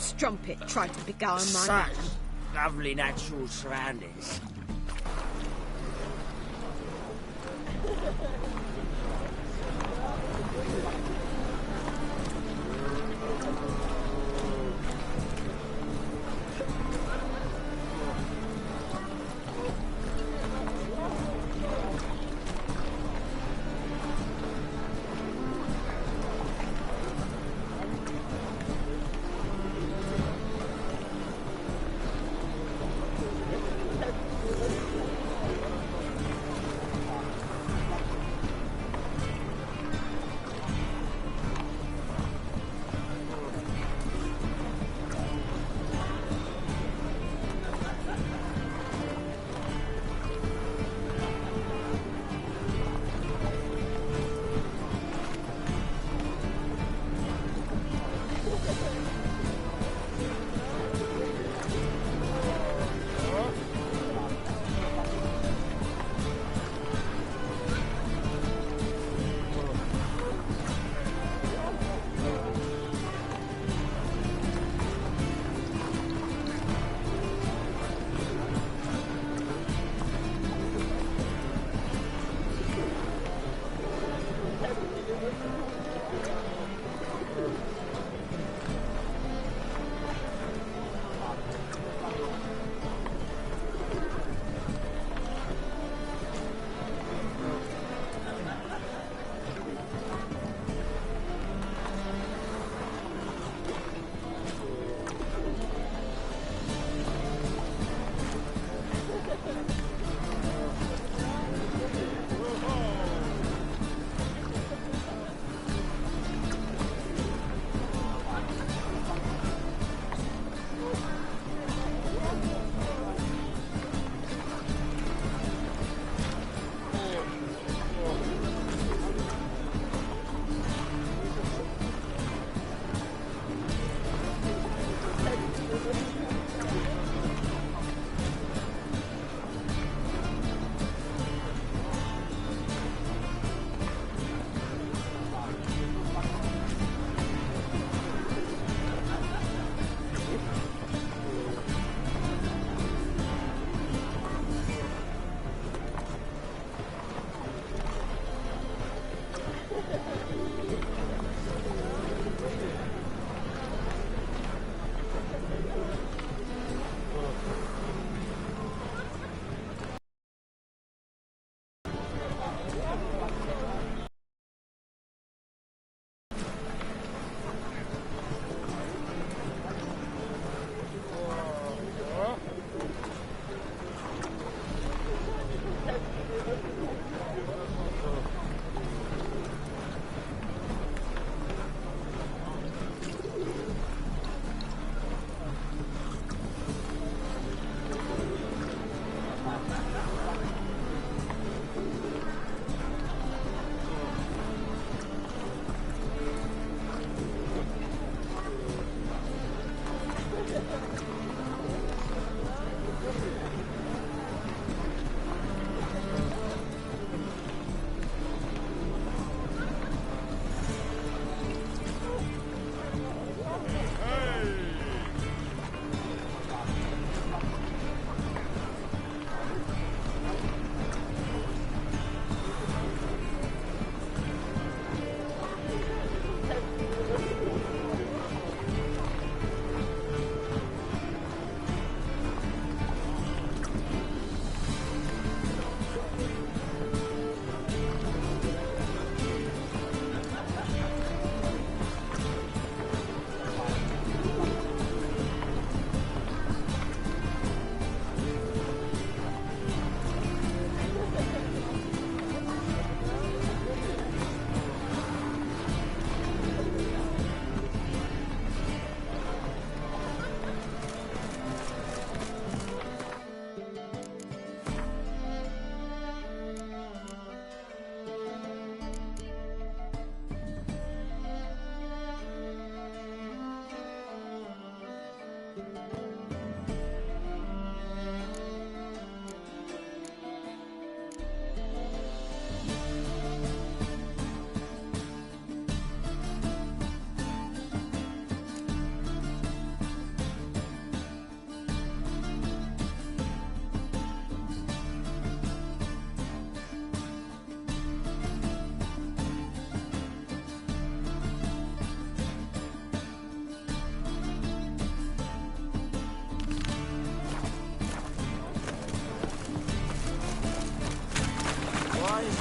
strumpet tried to beguile my Such man. lovely natural surroundings.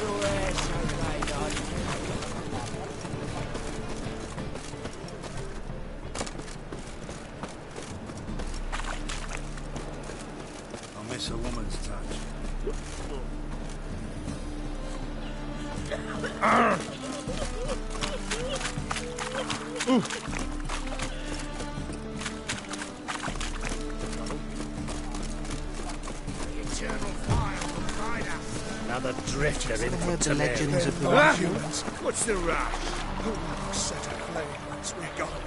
your ass okay, lad? I miss a woman's touch. Another drifter in Heard the legends of the humans. What's the rush? Set a flame once we're gone.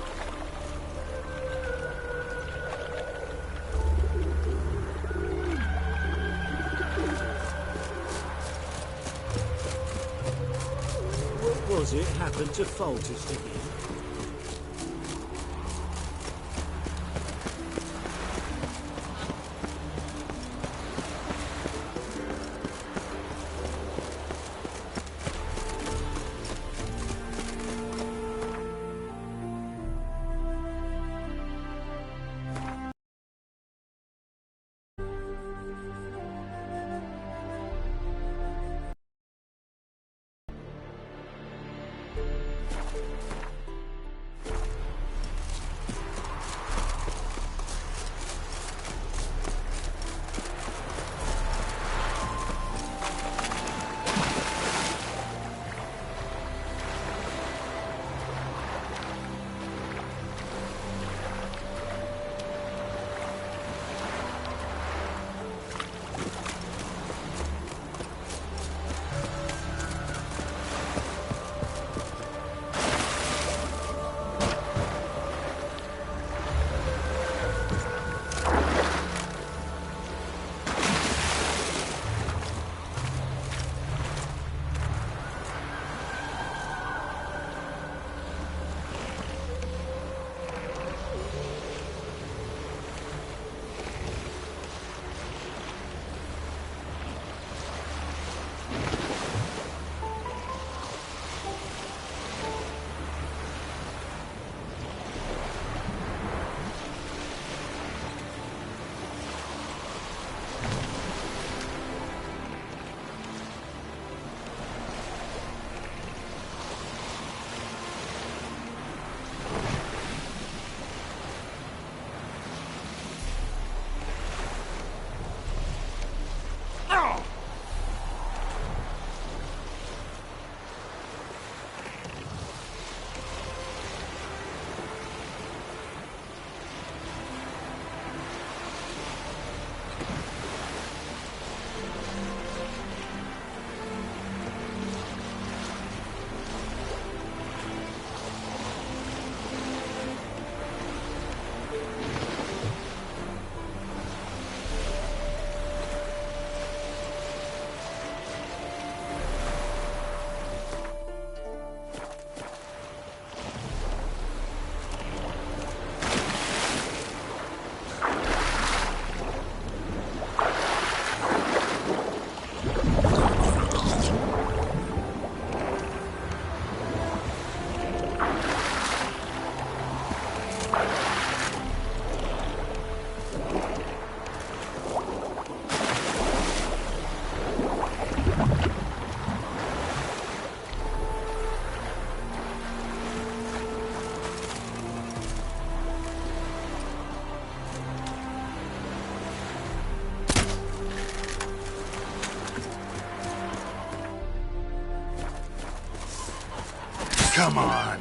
What was it happened to Foltest again? Come on.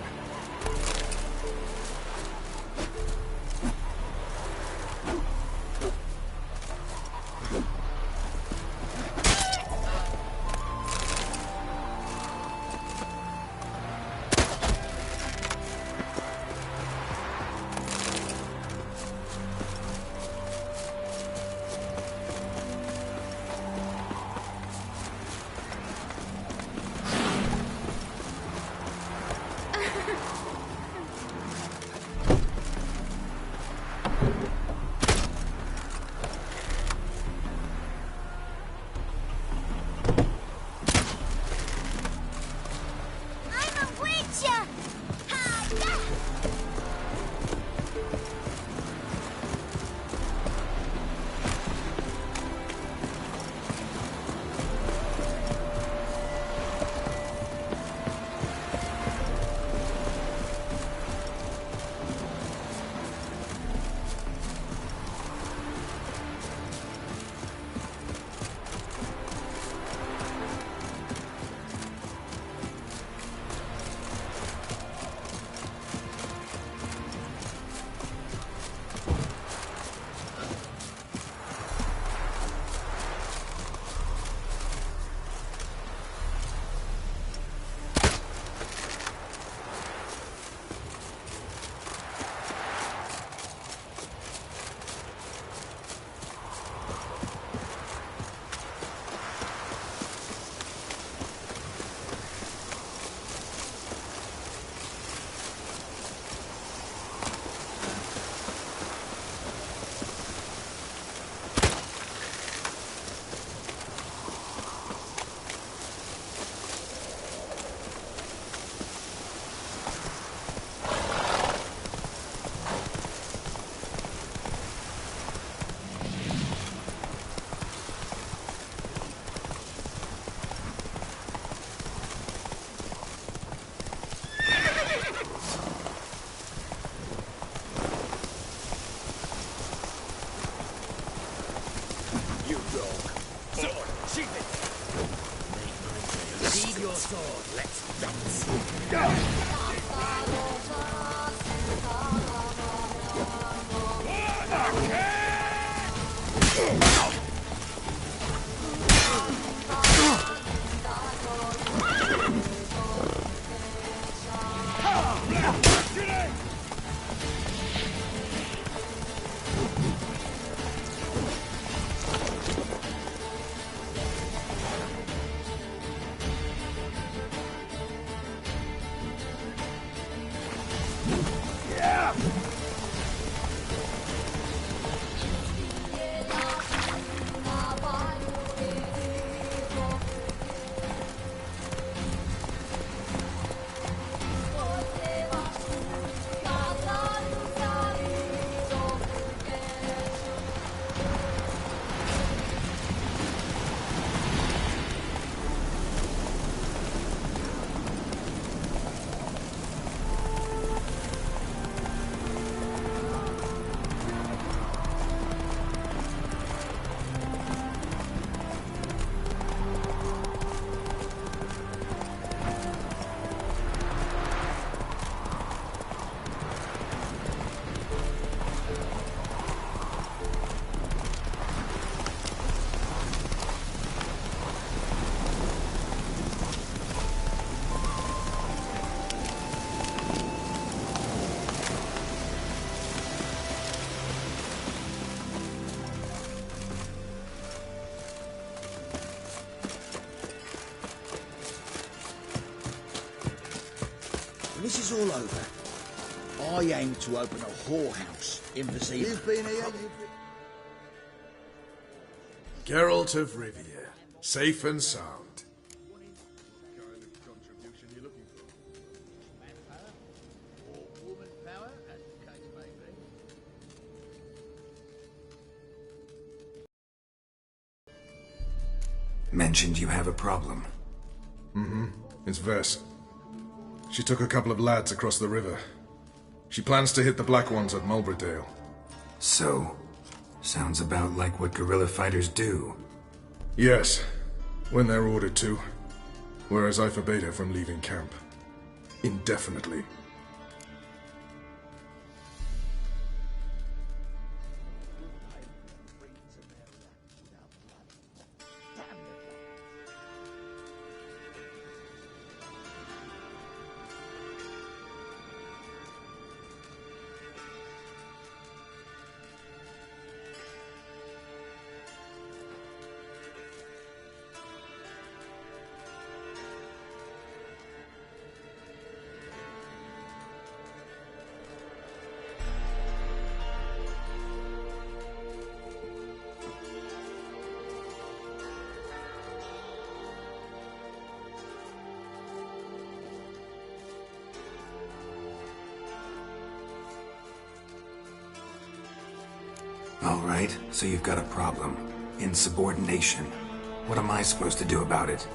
sword, let's dance. When this is all over, I aim to open a whorehouse in Vizima. You've been here, Geralt of Rivia, safe and sound. Mentioned you have a problem. It's Vess. She took a couple of lads across the river. She plans to hit the Black Ones at Mulbridale. So, sounds about like what guerrilla fighters do. Yes, when they're ordered to. Whereas I forbade her from leaving camp. Indefinitely. All right, so you've got a problem. Insubordination. What am I supposed to do about it?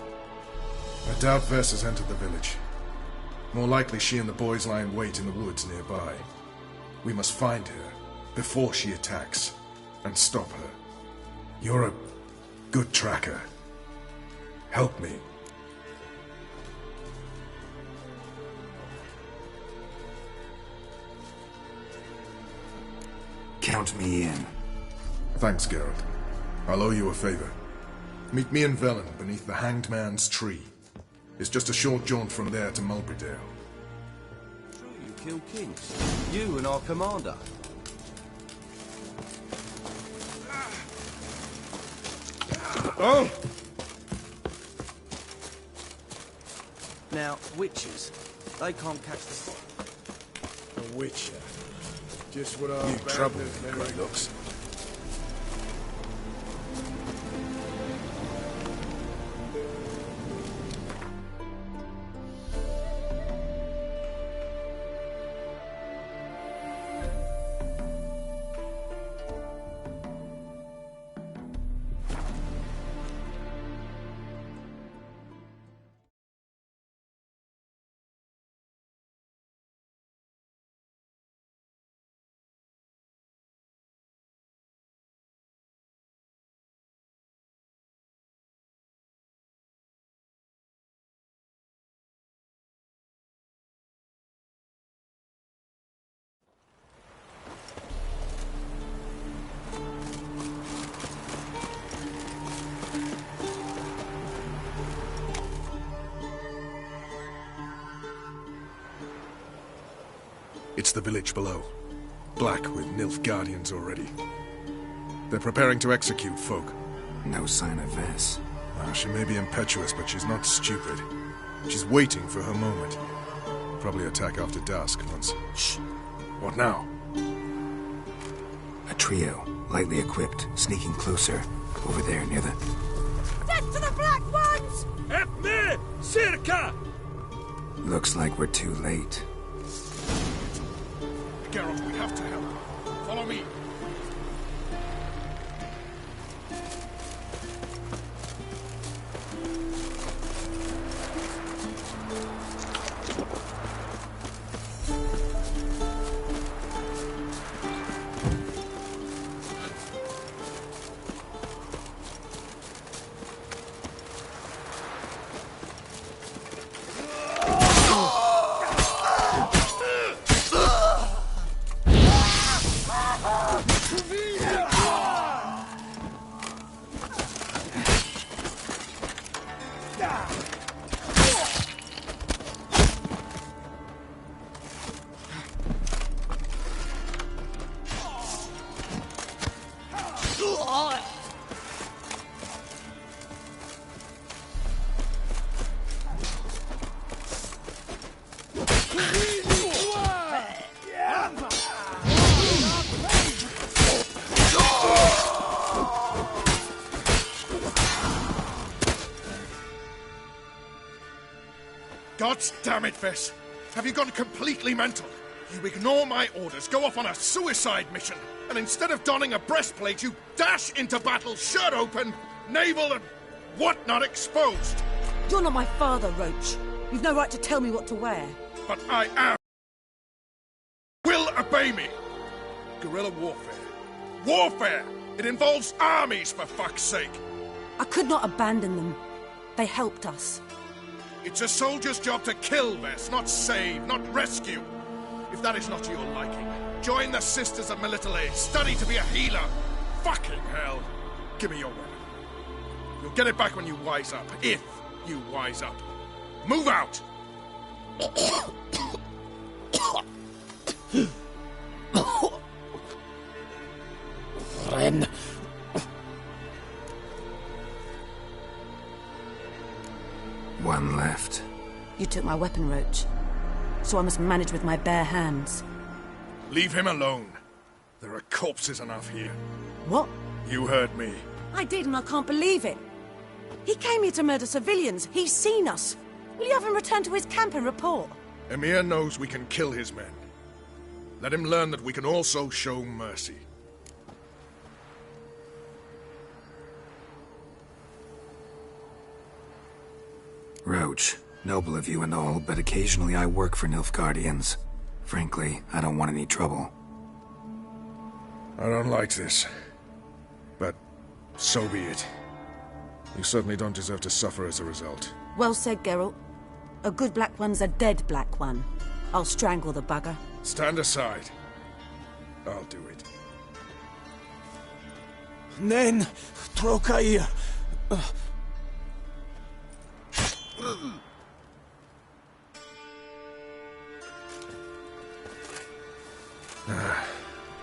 I doubt Vess has entered the village. More likely she and the boys lie in wait in the woods nearby. We must find her before she attacks and stop her. You're a good tracker. Help me. Count me in. Thanks, Geralt. I'll owe you a favor. Meet me and Velen beneath the Hanged Man's tree. It's just a short jaunt from there to Mulbridale. True, you killed kings. You and our commander. Oh! Now, witches, they can't catch the... A witcher. Just what our... You trouble me, Grey Looks. It's the village below. Black with Nilfgaardians already. They're preparing to execute folk. No sign of Vess. She may be impetuous, but she's not stupid. She's waiting for her moment. Probably attack after dusk once... Shh! What now? A trio, lightly equipped, sneaking closer. Over there, near the... Dead to the Black Ones! Help me! Circa! Looks like we're too late. Geralt, we have to help. Follow me. God damn it, Vess! Have you gone completely mental? You ignore my orders, go off on a suicide mission, and instead of donning a breastplate, you dash into battle, shirt open, navel and whatnot exposed! You're not my father, Roach. You've no right to tell me what to wear. But I am. Will obey me. Guerrilla warfare. Warfare! It involves armies, for fuck's sake! I could not abandon them. They helped us. It's a soldier's job to kill, Vess, not save, not rescue. If that is not to your liking, join the Sisters of Melitele, study to be a healer. Fucking hell. Give me your weapon. You'll get it back when you wise up, if you wise up. Move out! Ren. One left. You took my weapon, Roach. So I must manage with my bare hands. Leave him alone. There are corpses enough here. What? You heard me. I did, and I can't believe it. He came here to murder civilians. He's seen us. Will you have him return to his camp and report? Emir knows we can kill his men. Let him learn that we can also show mercy. Roach, noble of you and all, but occasionally I work for Nilfgaardians. Frankly, I don't want any trouble. I don't like this. But so be it. You certainly don't deserve to suffer as a result. Well said, Geralt. A good Black One's a dead Black One. I'll strangle the bugger. Stand aside. I'll do it. Nen, Trokair.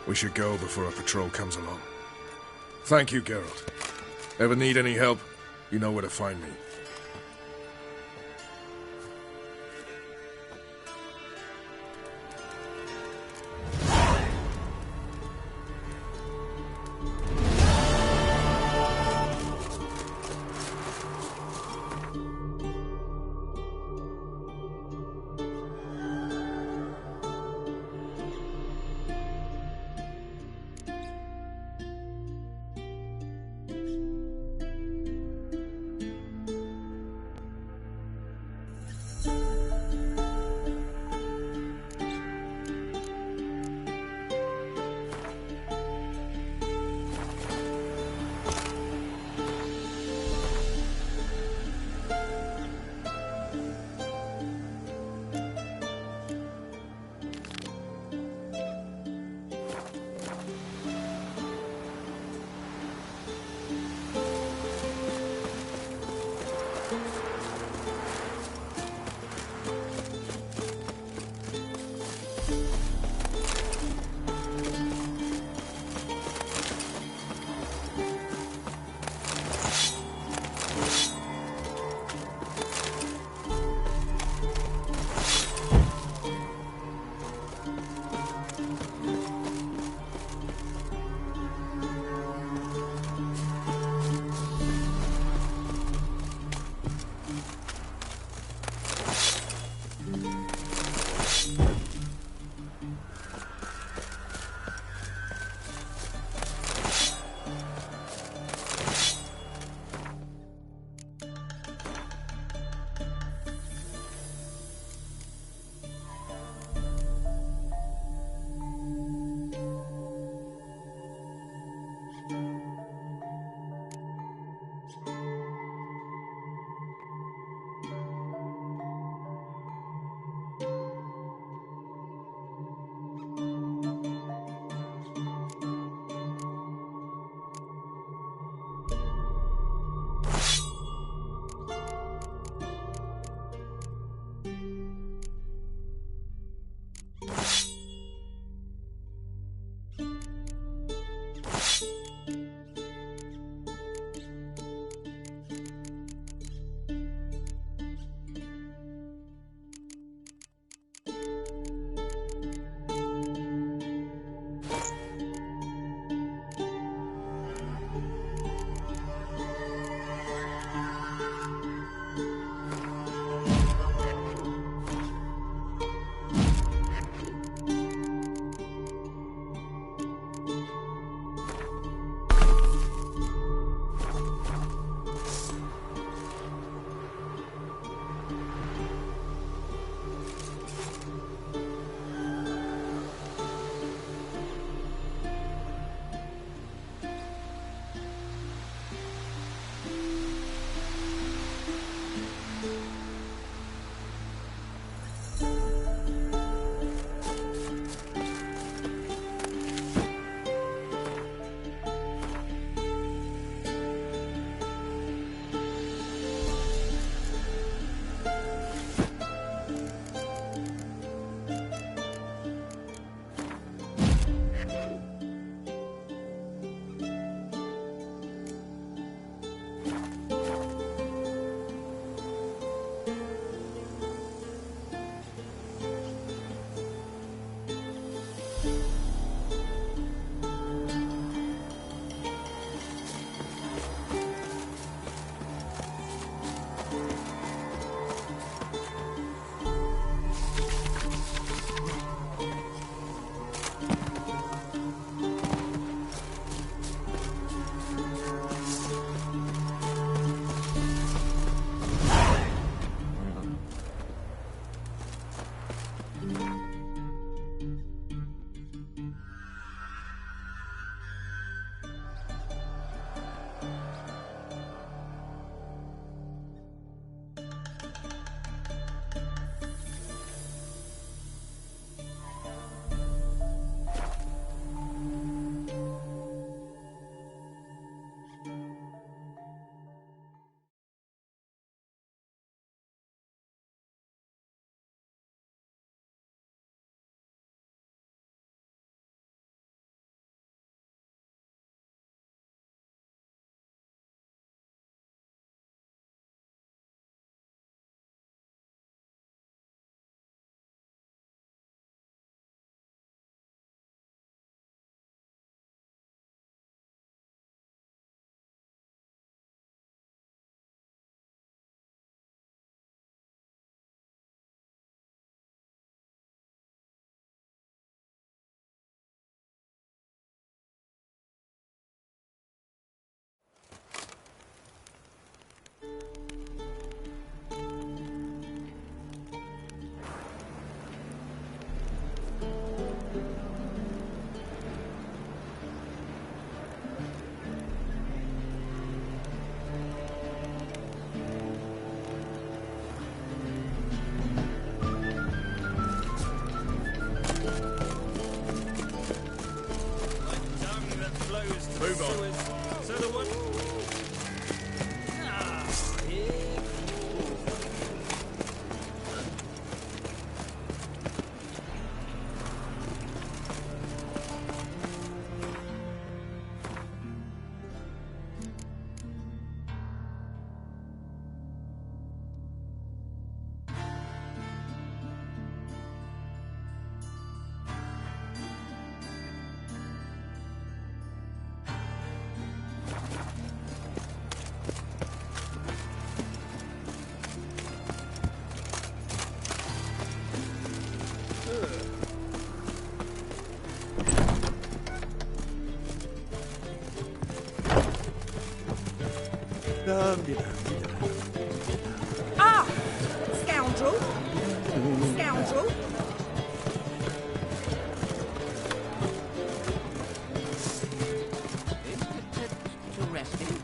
We should go before a patrol comes along. Thank you, Geralt. Ever need any help, you know where to find me. Move on. So the one... Ah! Scoundrel! Scoundrel! To arrest him.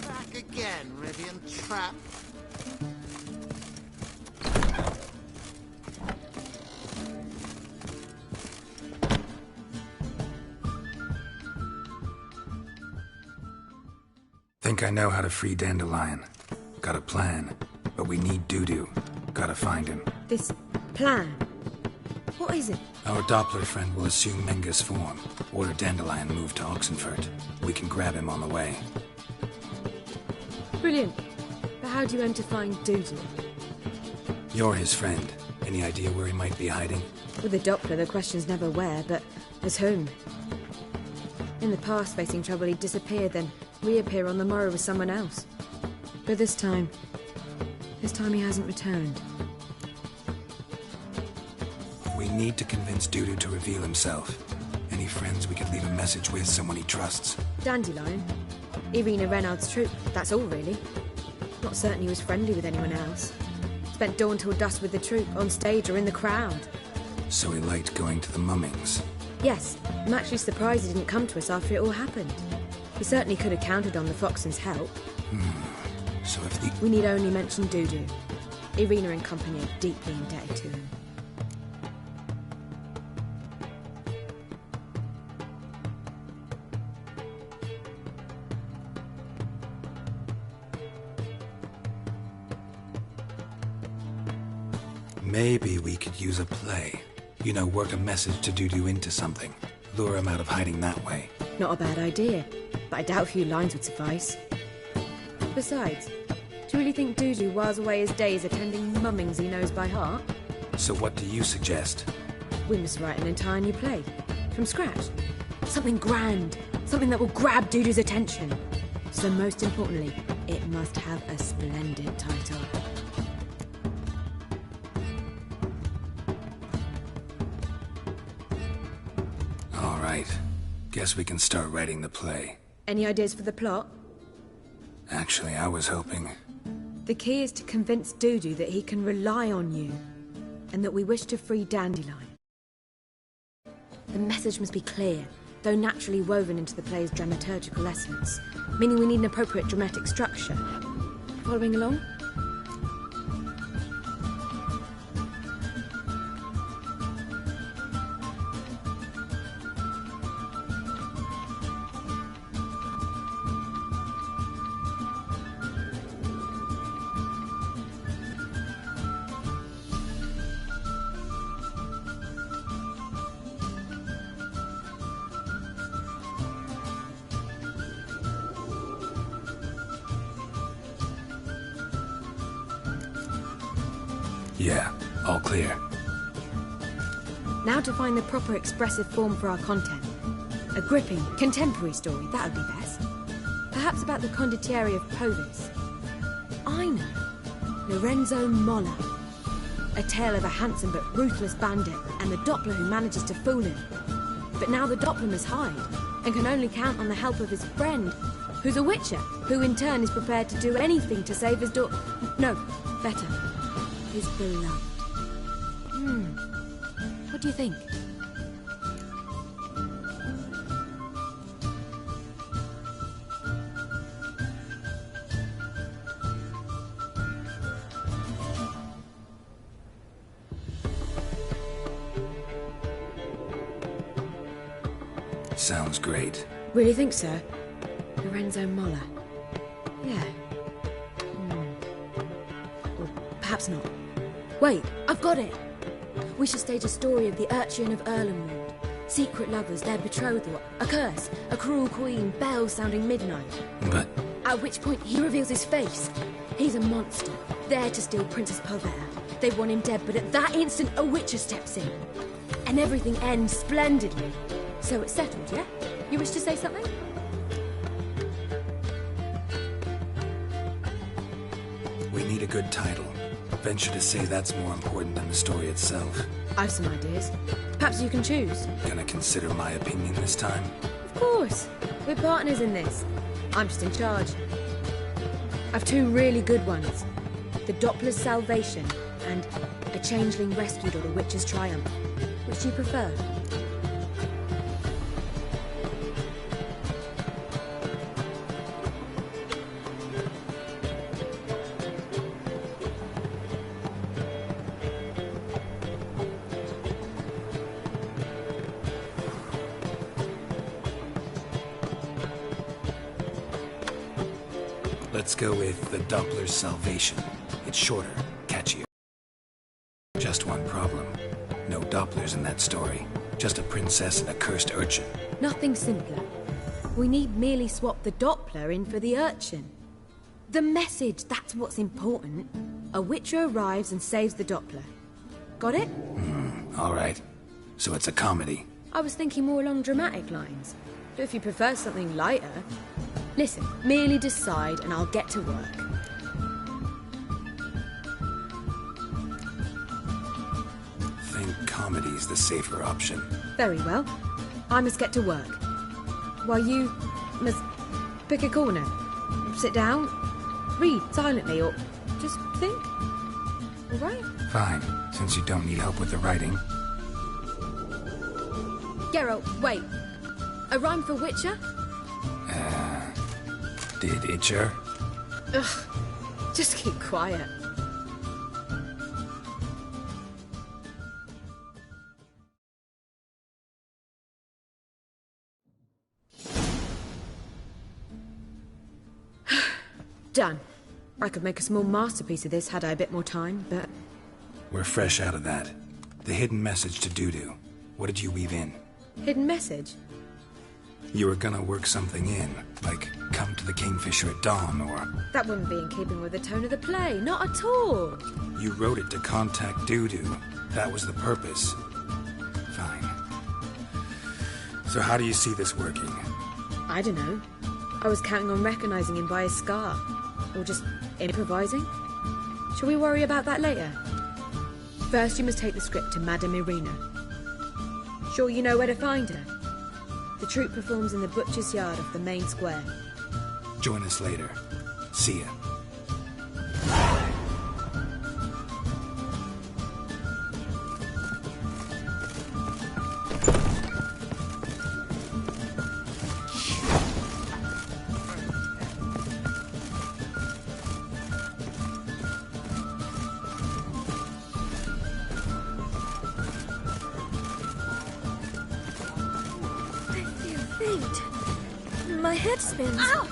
Back again, Rivian trap. Think I know how to free Dandelion. Got a plan, but we need Dudu. Gotta find him. This plan? What is it? Our Doppler friend will assume Menga's form. Order Dandelion moved to Oxenfurt. We can grab him on the way. Brilliant. But how do you aim to find Dudu? You're his friend. Any idea where he might be hiding? With the Doppler, the question's never where, but as whom? In the past, facing trouble, he'd disappear, then reappear on the morrow with someone else. But this time he hasn't returned. We need to convince Dudu to reveal himself. Any friends we could leave a message with, someone he trusts. Dandelion? Irina Reynard's troop, that's all really. Not certain he was friendly with anyone else. Spent dawn till dusk with the troop, on stage or in the crowd. So he liked going to the mummings. Yes, I'm actually surprised he didn't come to us after it all happened. He certainly could have counted on the Foxen's help. So if the... We need only mention Dudu. Irina and company are deeply indebted to him. Maybe we could use a play. You know, work a message to Dudu into something. Lure him out of hiding that way. Not a bad idea, but I doubt a few lines would suffice. Besides, do you really think Dudu whiles away his days attending mummings he knows by heart? So what do you suggest? We must write an entire new play. From scratch. Something grand. Something that will grab Dudu's attention. So most importantly, it must have a splendid title. All right. Guess we can start writing the play. Any ideas for the plot? Actually, I was hoping... The key is to convince Dudu that he can rely on you, and that we wish to free Dandelion. The message must be clear, though naturally woven into the play's dramaturgical essence, meaning we need an appropriate dramatic structure. Following along? Yeah, all clear. Now to find the proper expressive form for our content. A gripping, contemporary story, that would be best. Perhaps about the condottieri of Povis. I know. Lorenzo Molla. A tale of a handsome but ruthless bandit and the Doppler who manages to fool him. But now the Doppler must hide and can only count on the help of his friend, who's a witcher, who in turn is prepared to do anything to save his No, better. His beloved. What do you think? That sounds great. Really think so? Lorenzo Molla. Yeah. Or perhaps not. Wait, I've got it! We should stage a story of the Urchin of Erlenwood. Secret lovers, their betrothal, a curse, a cruel queen, bells sounding midnight. But... At which point he reveals his face. He's a monster, there to steal Princess Pavea. They want him dead, but at that instant a witcher steps in. And everything ends splendidly. So it's settled, yeah? You wish to say something? We need a good title. Venture to say that's more important than the story itself. I've some ideas. Perhaps you can choose. Gonna consider my opinion this time? Of course. We're partners in this. I'm just in charge. I've two really good ones. The Doppler's Salvation and A Changeling Rescued or the Witcher's Triumph. Which do you prefer? Let's go with the Doppler's Salvation. It's shorter, catchier. Just one problem. No Dopplers in that story. Just a princess and a cursed urchin. Nothing simpler. We need merely swap the Doppler in for the urchin. The message, that's what's important. A witcher arrives and saves the Doppler. Got it? All right. So it's a comedy. I was thinking more along dramatic lines. But if you prefer something lighter... Listen, merely decide and I'll get to work. Think comedy's the safer option. Very well. I must get to work. While you must pick a corner. Sit down, read silently, or just think. All right? Fine, since you don't need help with the writing. Geralt, wait. A rhyme for Witcher? Did Itcher? Ugh, just keep quiet. Done. I could make a small masterpiece of this had I a bit more time, but... We're fresh out of that. The hidden message to Dudu. What did you weave in? Hidden message? You were gonna work something in, like come to the Kingfisher at dawn, or... That wouldn't be in keeping with the tone of the play, not at all. You wrote it to contact Dudu. That was the purpose. Fine. So how do you see this working? I don't know. I was counting on recognizing him by his scar. Or just improvising. Shall we worry about that later? First you must take the script to Madame Irina. Sure you know where to find her? The troupe performs in the butcher's yard off the main square. Join us later. See ya. My head spins. Ow!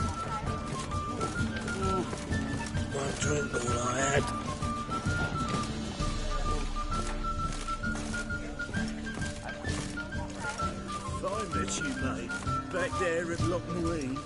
One drink all I had. Fine that you made. Back there at Loch Marine.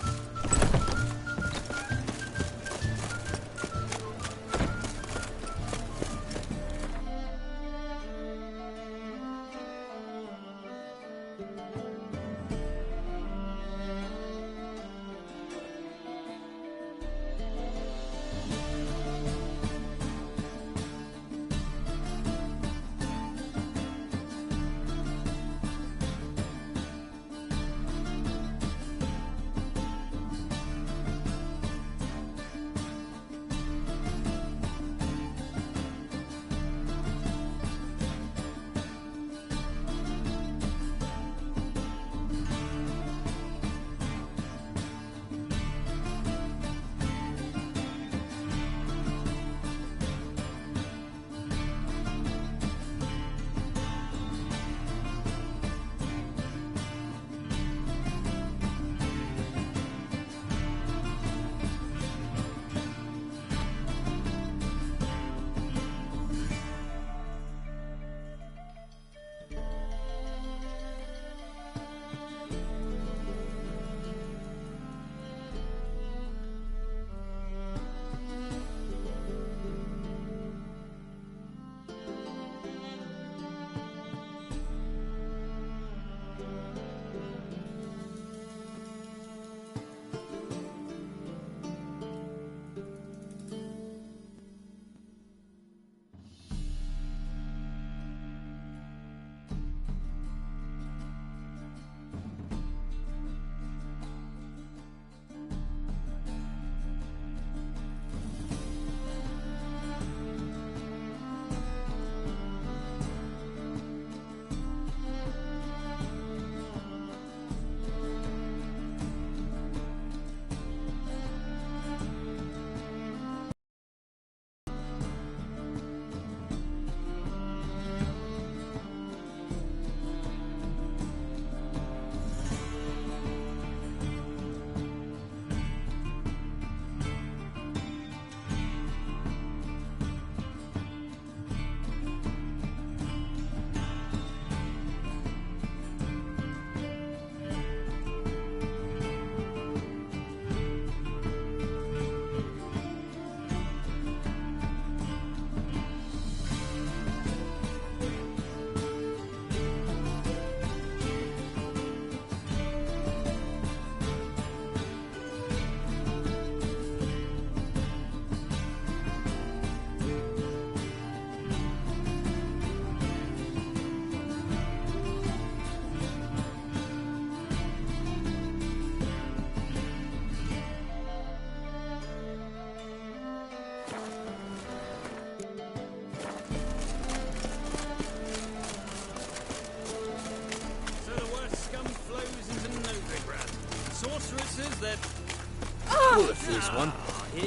bullet for this one.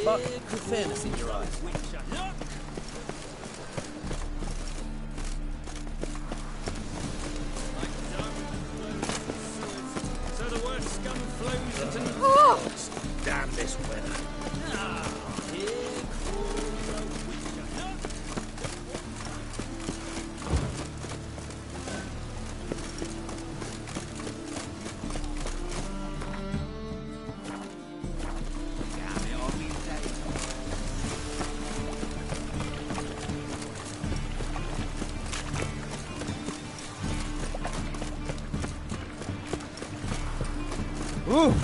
But with fairness in your eyes. So the word scum flows into... Damn this weather. Ooh!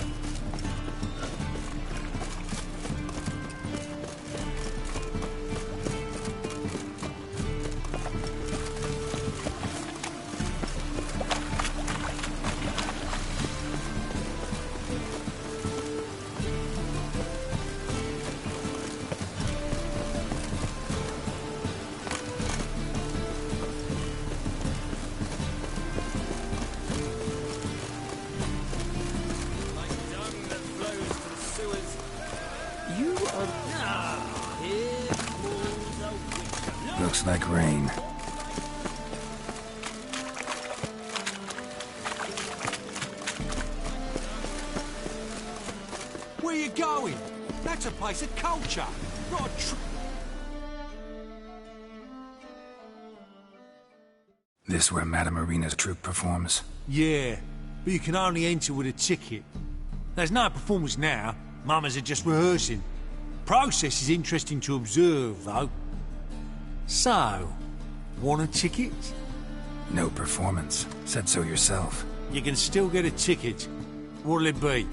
Looks like rain. Where you going? That's a place of culture, not a This where Madame Marina's troupe performs? Yeah, but you can only enter with a ticket. There's no performance now. Mamas are just rehearsing. Process is interesting to observe, though. So, want a ticket? No performance. Said so yourself. You can still get a ticket. What'll it be?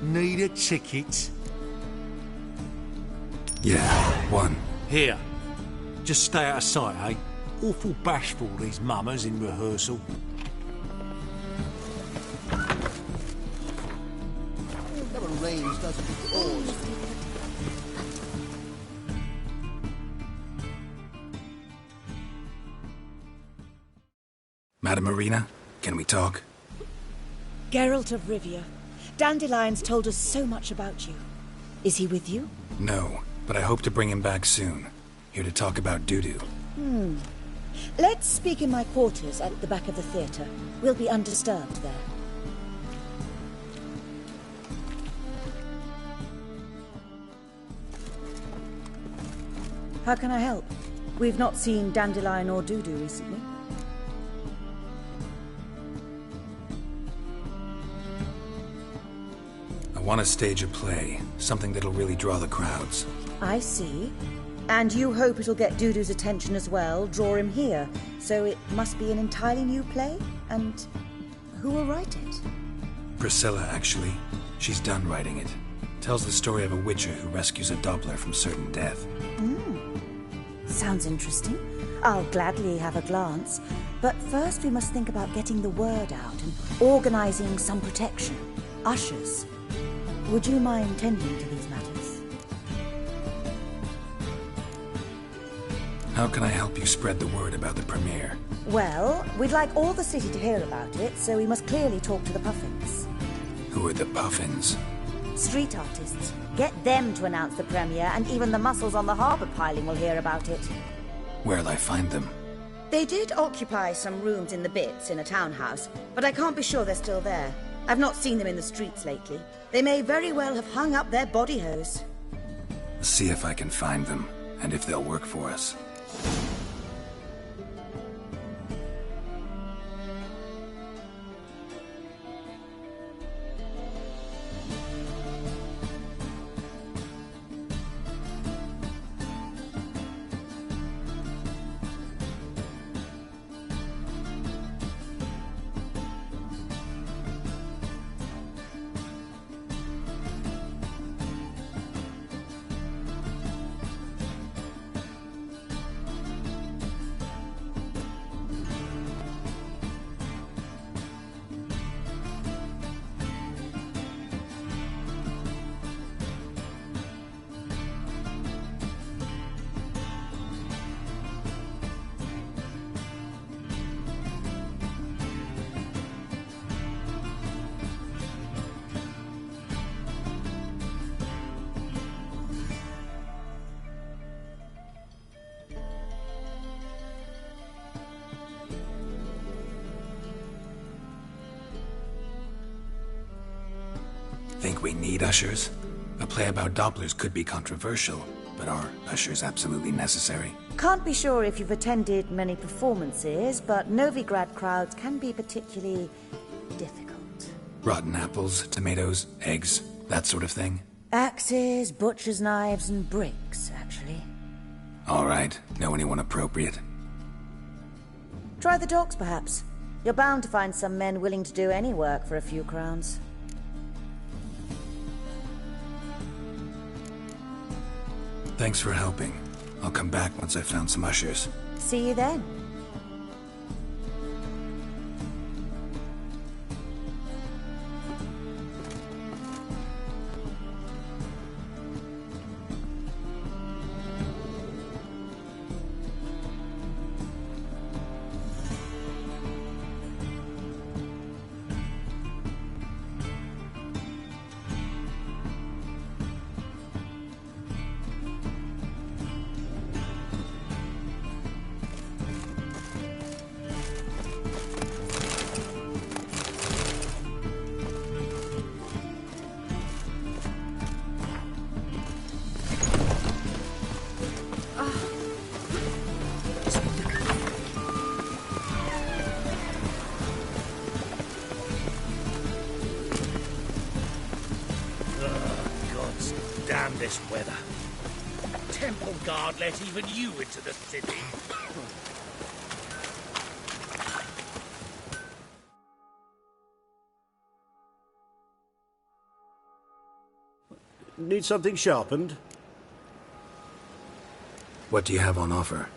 Need a ticket? Yeah, one. Here. Just stay out of sight, eh? Awful bashful, these mamas in rehearsal. Never rains, does it? It pours. Madame Marina, can we talk? Geralt of Rivia. Dandelion's told us so much about you. Is he with you? No, but I hope to bring him back soon. Here to talk about doo-doo. Let's speak in my quarters at the back of the theatre. We'll be undisturbed there. How can I help? We've not seen Dandelion or Doo-doo recently. I want to stage a play, something that'll really draw the crowds. I see. And you hope it'll get Doo-doo's attention as well, draw him here. So it must be an entirely new play? And who will write it? Priscilla, actually. She's done writing it. Tells the story of a witcher who rescues a Doppler from certain death. Sounds interesting. I'll gladly have a glance. But first we must think about getting the word out and organizing some protection. Ushers. Would you mind tending to these matters? How can I help you spread the word about the premiere? Well, we'd like all the city to hear about it, so we must clearly talk to the Puffins. Who are the Puffins? Street artists. Get them to announce the premiere, and even the muscles on the harbour piling will hear about it. Where'll I find them? They did occupy some rooms in the Bits in a townhouse, but I can't be sure they're still there. I've not seen them in the streets lately. They may very well have hung up their body hose. See if I can find them, and if they'll work for us. Think we need ushers? A play about Dopplers could be controversial, but are ushers absolutely necessary? Can't be sure if you've attended many performances, but Novigrad crowds can be particularly difficult. Rotten apples, tomatoes, eggs, that sort of thing? Axes, butcher's knives, and bricks, actually. All right. Know anyone appropriate? Try the docks, perhaps. You're bound to find some men willing to do any work for a few crowns. Thanks for helping. I'll come back once I've found some ushers. See you then. Damn this weather. Temple Guard let even you into the city. Need something sharpened? What do you have on offer?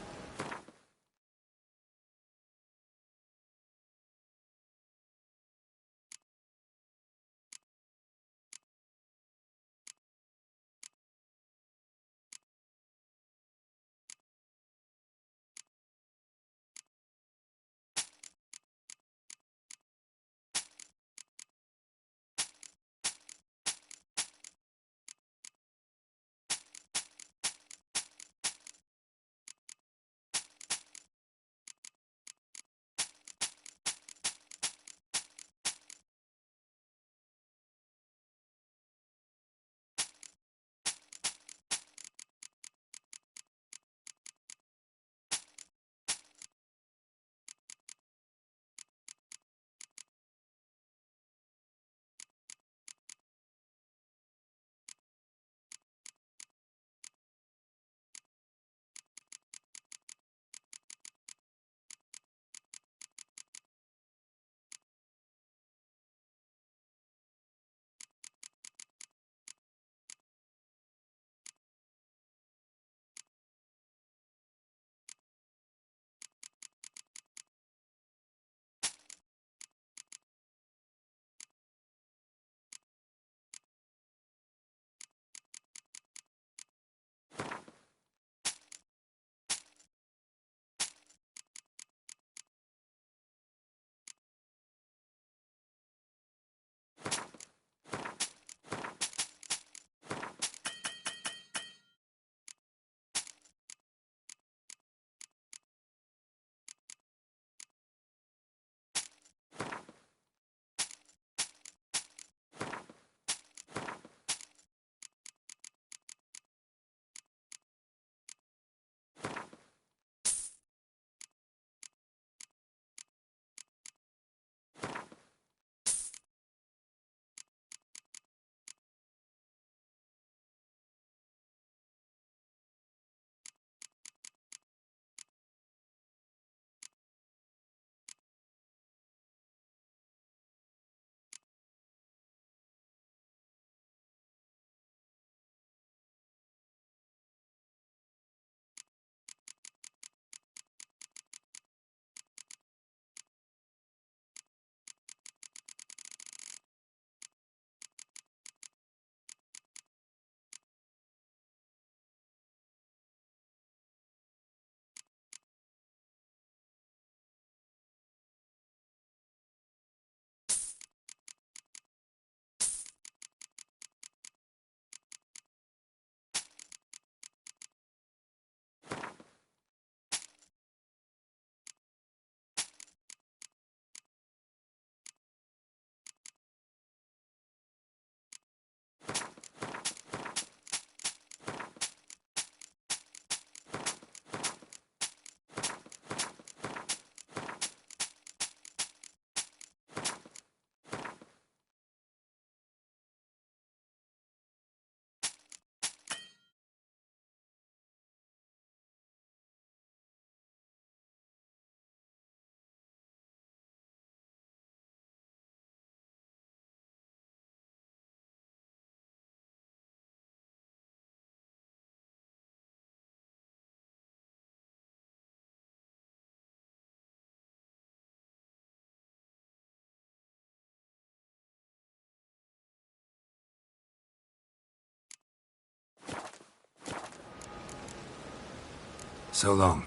So long.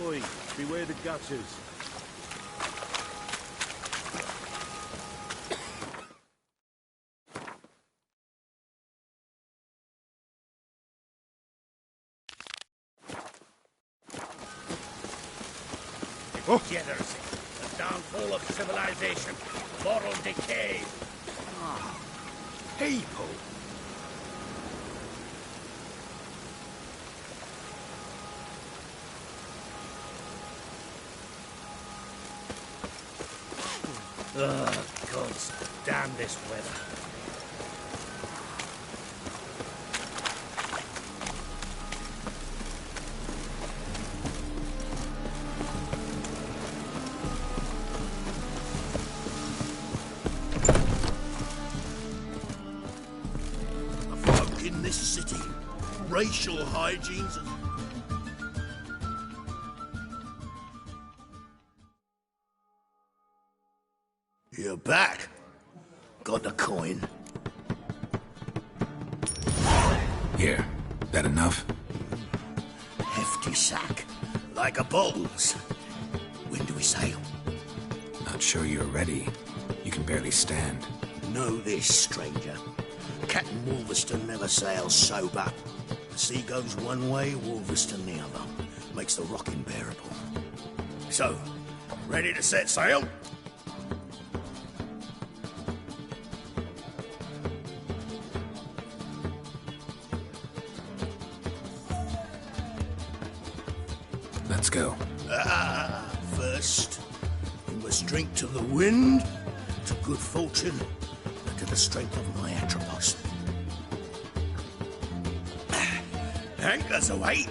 Oi, beware the gutters. Jitters. The downfall of civilization. Moral decay. People! Ugh, gods damn this weather. The folk in this city, racial hygienes and... You're back. Got the coin. Here. That enough? Hefty sack. Like a bull's. When do we sail? Not sure you're ready. You can barely stand. Know this, stranger. Captain Wolverston never sails sober. The sea goes one way, Wolverston the other. Makes the rocking bearable. So, ready to set sail? Let's go. First, we must drink to the wind, to good fortune, and to the strength of my Atropos. Anchors away.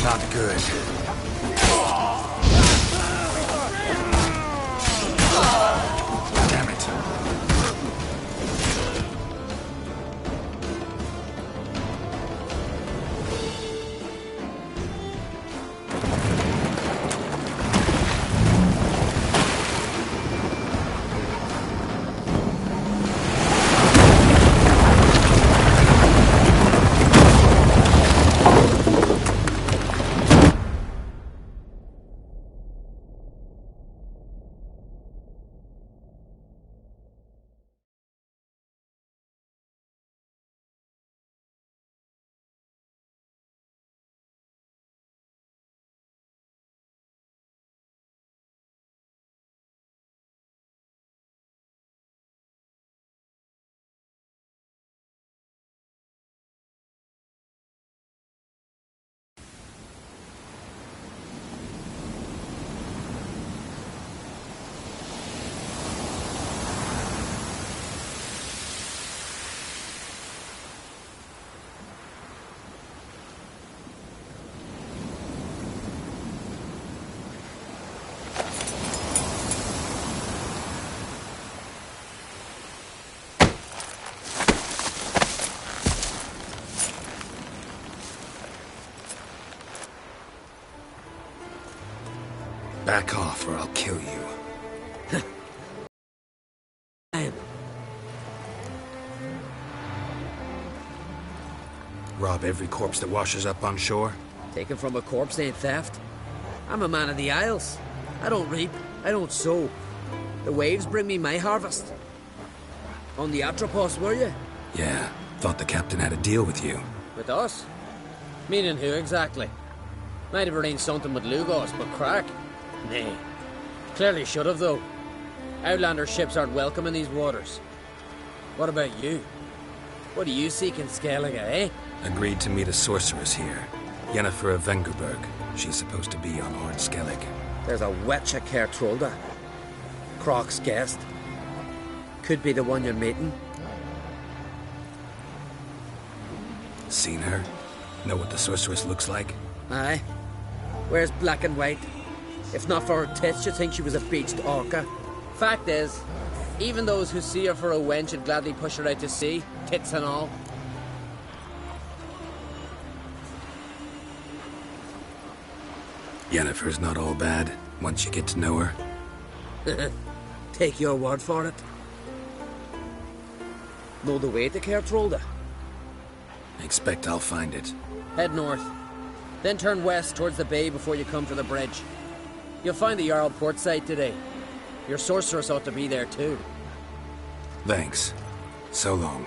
Not good. Damn it. Back off or I'll kill you. Rob every corpse that washes up on shore? Taken from a corpse ain't theft. I'm a man of the Isles. I don't reap, I don't sow. The waves bring me my harvest. On the Atropos, were you? Yeah, thought the captain had a deal with you. With us? Meaning who exactly? Might have arranged something with Lugos, but crack? Nay. Clearly should have, though. Outlander ships aren't welcome in these waters. What about you? What do you seek in Skellige, eh? Agreed to meet a sorceress here. Yennefer of Vengerberg. She's supposed to be on Ord Skellig. There's a wetcha Kertrolda. Croc's guest. Could be the one you're meeting. Seen her? Know what the sorceress looks like? Aye. Wears black and white. If not for her tits, you'd think she was a beached orca. Fact is, even those who see her for a wench would gladly push her out to sea, tits and all. Yennefer's not all bad, once you get to know her. Take your word for it. Know the way to Kertrolda? Expect I'll find it. Head north. Then turn west towards the bay before you come to the bridge. You'll find the Jarl port site today. Your sorceress ought to be there too. Thanks. So long.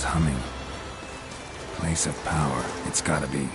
Humming. Place of power, it's gotta be.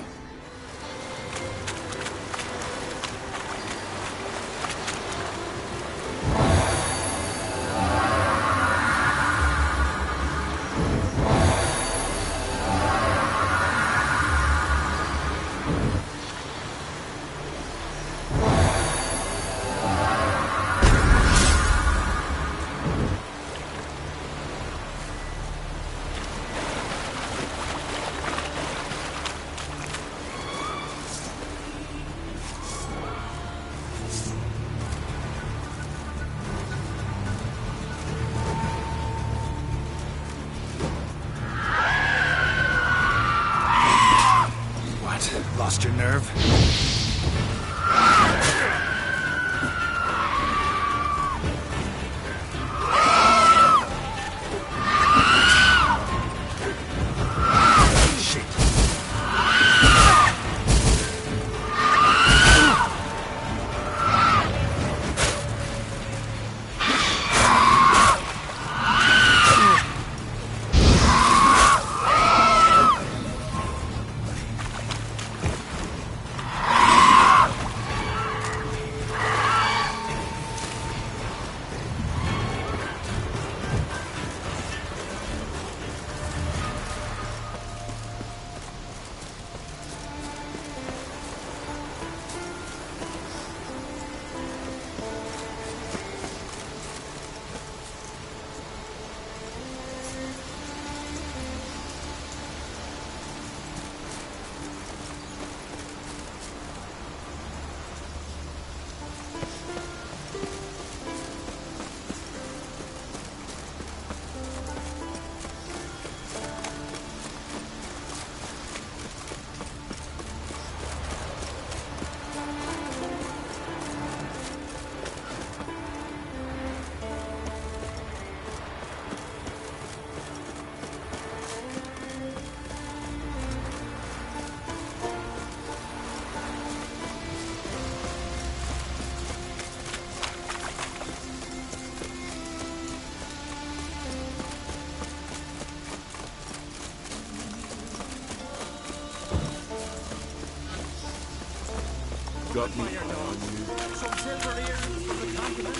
Lost your nerve? Got me on you. Some silver ears from the continent.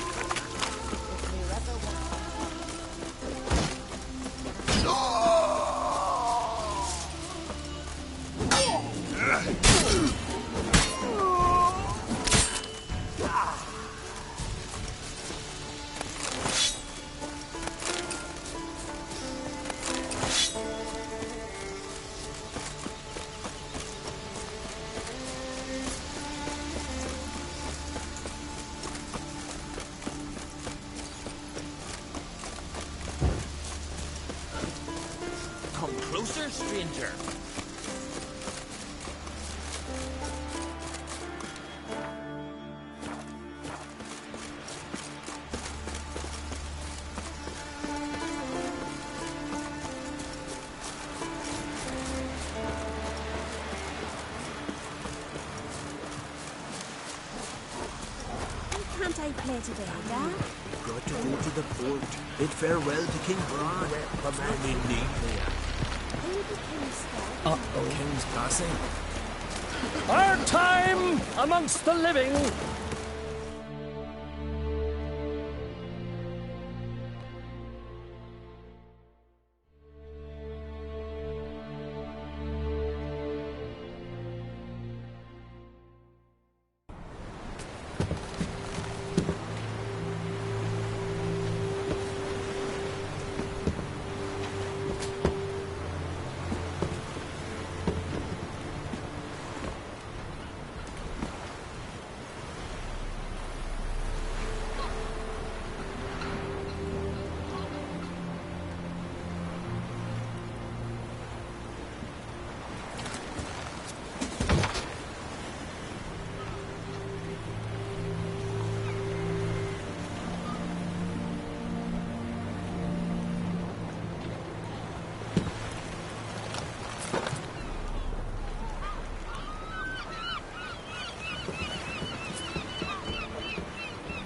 answer, stranger. Can't I play today, Dad? Got to go to the port. Bid farewell to King Bran. The man in need there. Uh-oh. King's passing. Our time amongst the living.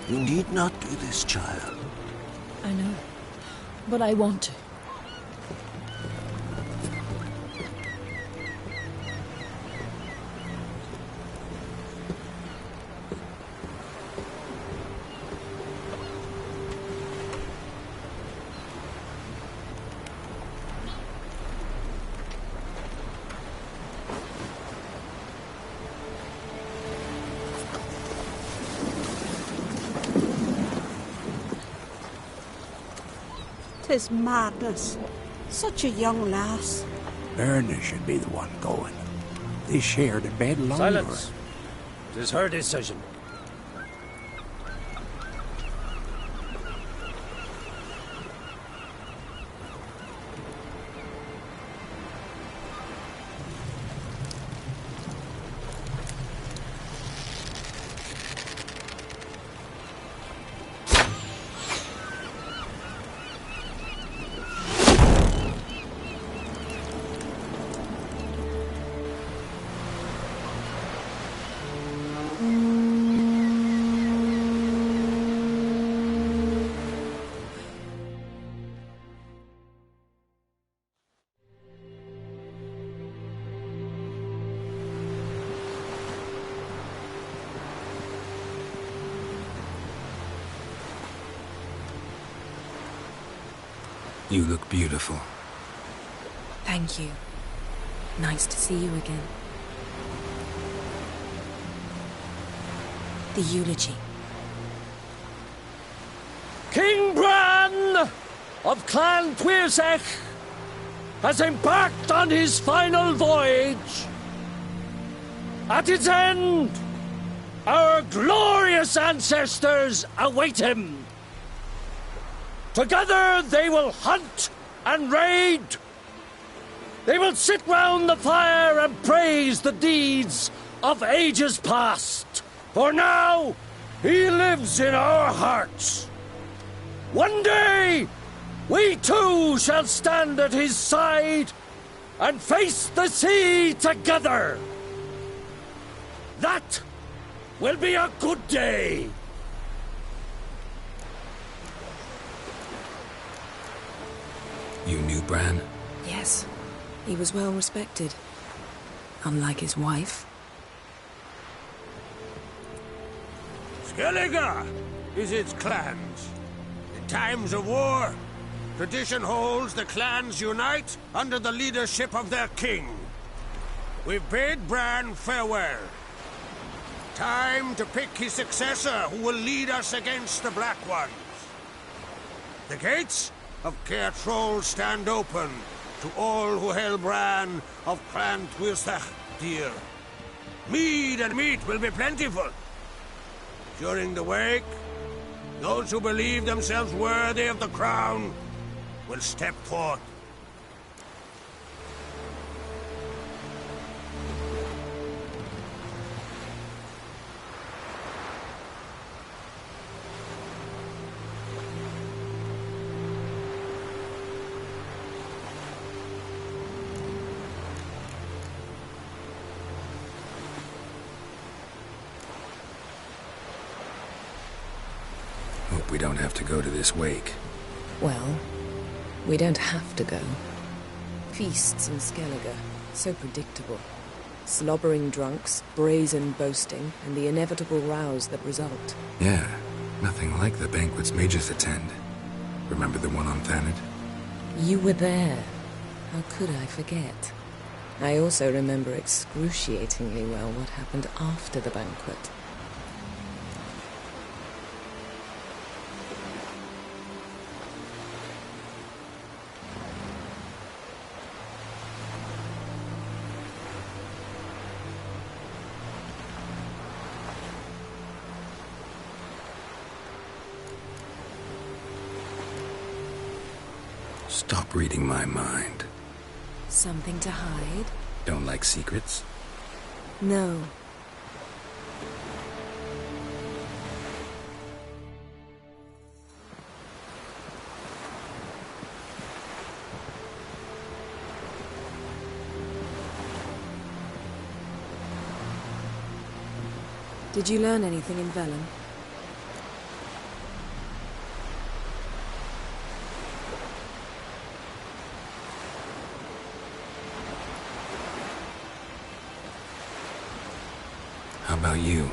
You need not do this, child. I know, but I want to. Tis madness. Such a young lass. Erna should be the one going. They shared a bed longer. Silence. It is her decision. You look beautiful. Thank you. Nice to see you again. The eulogy. King Bran of Clan Tuirsech has embarked on his final voyage. At its end, our glorious ancestors await him. Together they will hunt and raid. They will sit round the fire and praise the deeds of ages past. For now, he lives in our hearts. One day, we too shall stand at his side and face the sea together. That will be a good day. You knew Bran? Yes, he was well respected. Unlike his wife. Skellige is its clans. In times of war, tradition holds the clans unite under the leadership of their king. We bid Bran farewell. Time to pick his successor who will lead us against the Black Ones. The gates of Caer Troll stand open to all who held Bran of Clan Tuirsech dear. Mead and meat will be plentiful. During the wake, those who believe themselves worthy of the crown will step forth. we don't have to go to this wake. Well, we don't have to go. Feasts in Skellige, so predictable. Slobbering drunks, brazen boasting, and the inevitable rows that result. Yeah, nothing like the banquets mages attend. Remember the one on Thanet? You were there. How could I forget? I also remember excruciatingly well what happened after the banquet. Stop reading my mind. Something to hide? Don't like secrets? No. Did you learn anything in Vellum? How about you?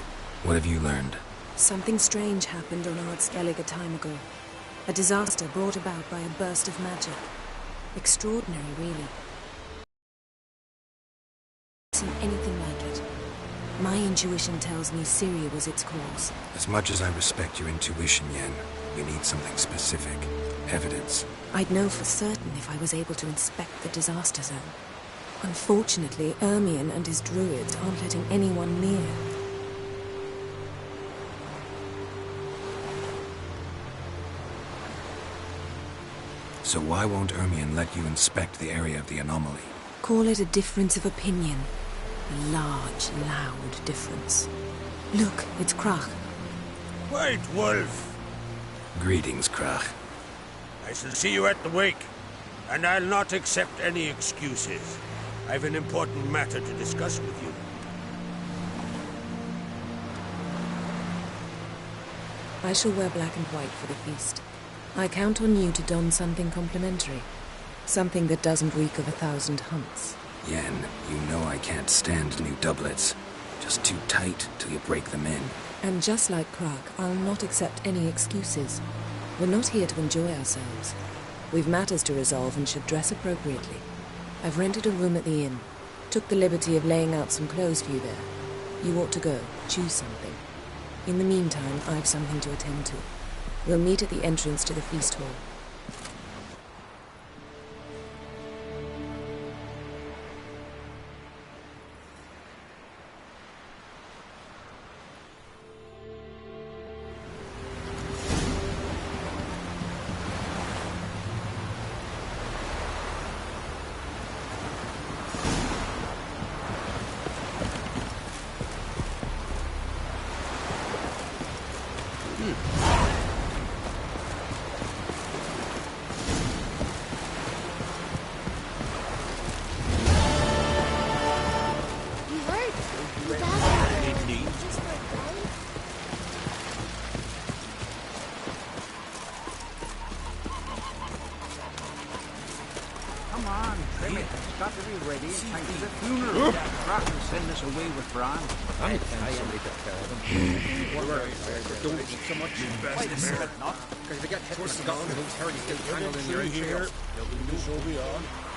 What have you learned? Something strange happened on Skellige a time ago. A disaster brought about by a burst of magic. Extraordinary, really. Isn't anything like it. My intuition tells me Syria was its cause. As much as I respect your intuition, Yen, we need something specific. Evidence. I'd know for certain if I was able to inspect the disaster zone. Unfortunately, Ermion and his druids aren't letting anyone near. So why won't Ermion let you inspect the area of the anomaly? Call it a difference of opinion. A large, loud difference. Look, it's Krach. White Wolf! Greetings, Krach. I shall see you at the wake, and I'll not accept any excuses. I've an important matter to discuss with you. I shall wear black and white for the feast. I count on you to don something complimentary. Something that doesn't reek of 1,000 hunts. Yen, you know I can't stand new doublets. Just too tight till you break them in. And just like Krach, I'll not accept any excuses. We're not here to enjoy ourselves. We've matters to resolve and should dress appropriately. I've rented a room at the inn. Took the liberty of laying out some clothes for you there. You ought to go. Choose something. In the meantime, I've something to attend to. We'll meet at the entrance to the feast hall.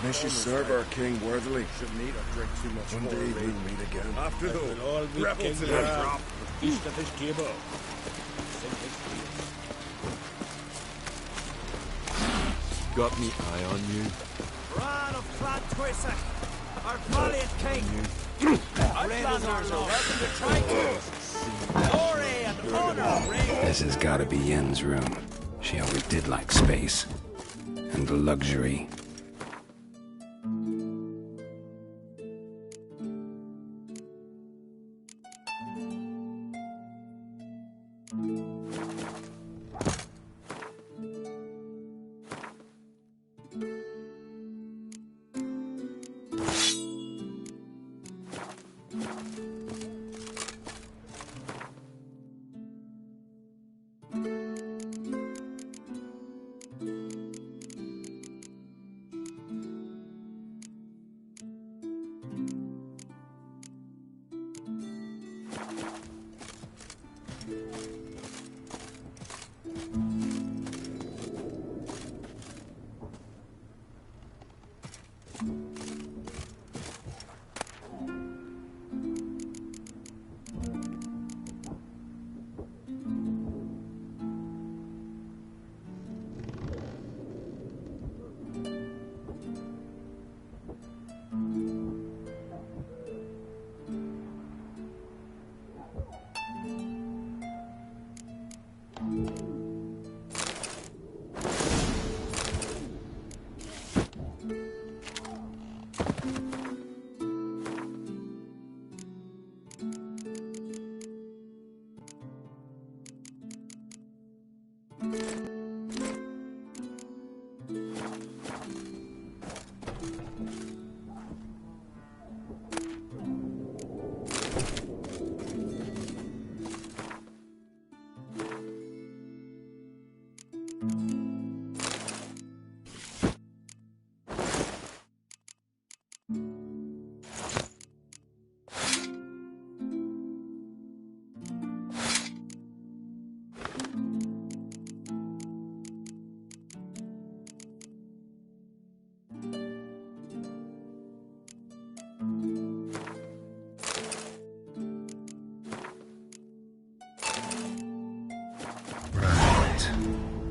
May she serve our king worthily. Shouldn't eat or drink too much. One day we'll meet again. After the all rebels in the drop, the feast of his table. Got me eye on you. Bran of Clan Twissack, our valiant king. Outlanders are welcome to Triton. Glory and honor reign. This has gotta be Yen's room. She always did like space. And luxury.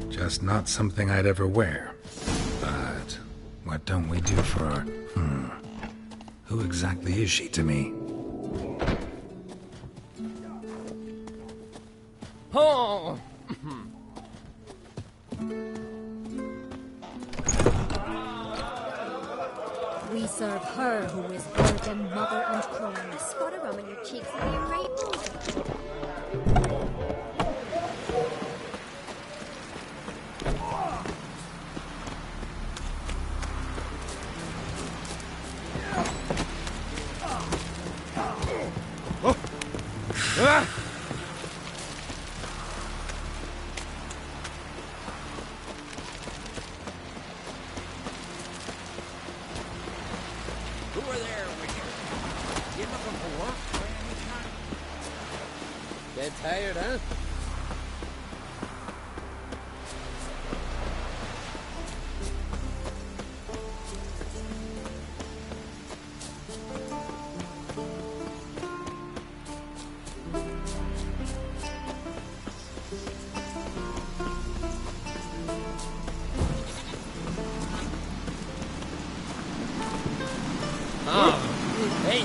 Just not something I'd ever wear. But what don't we do for our... Who exactly is she to me? Oh! We serve her who is virgin, mother, and crown. Spot of rum in your cheeks and you're right. Get tired, huh? Oh, hey!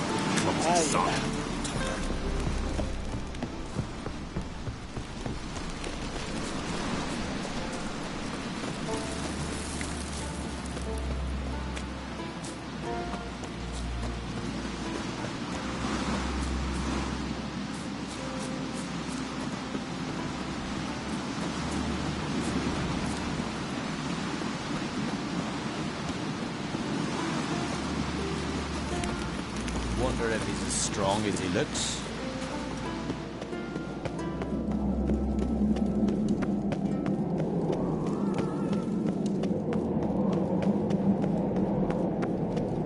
Wonder if he's as strong as he looks.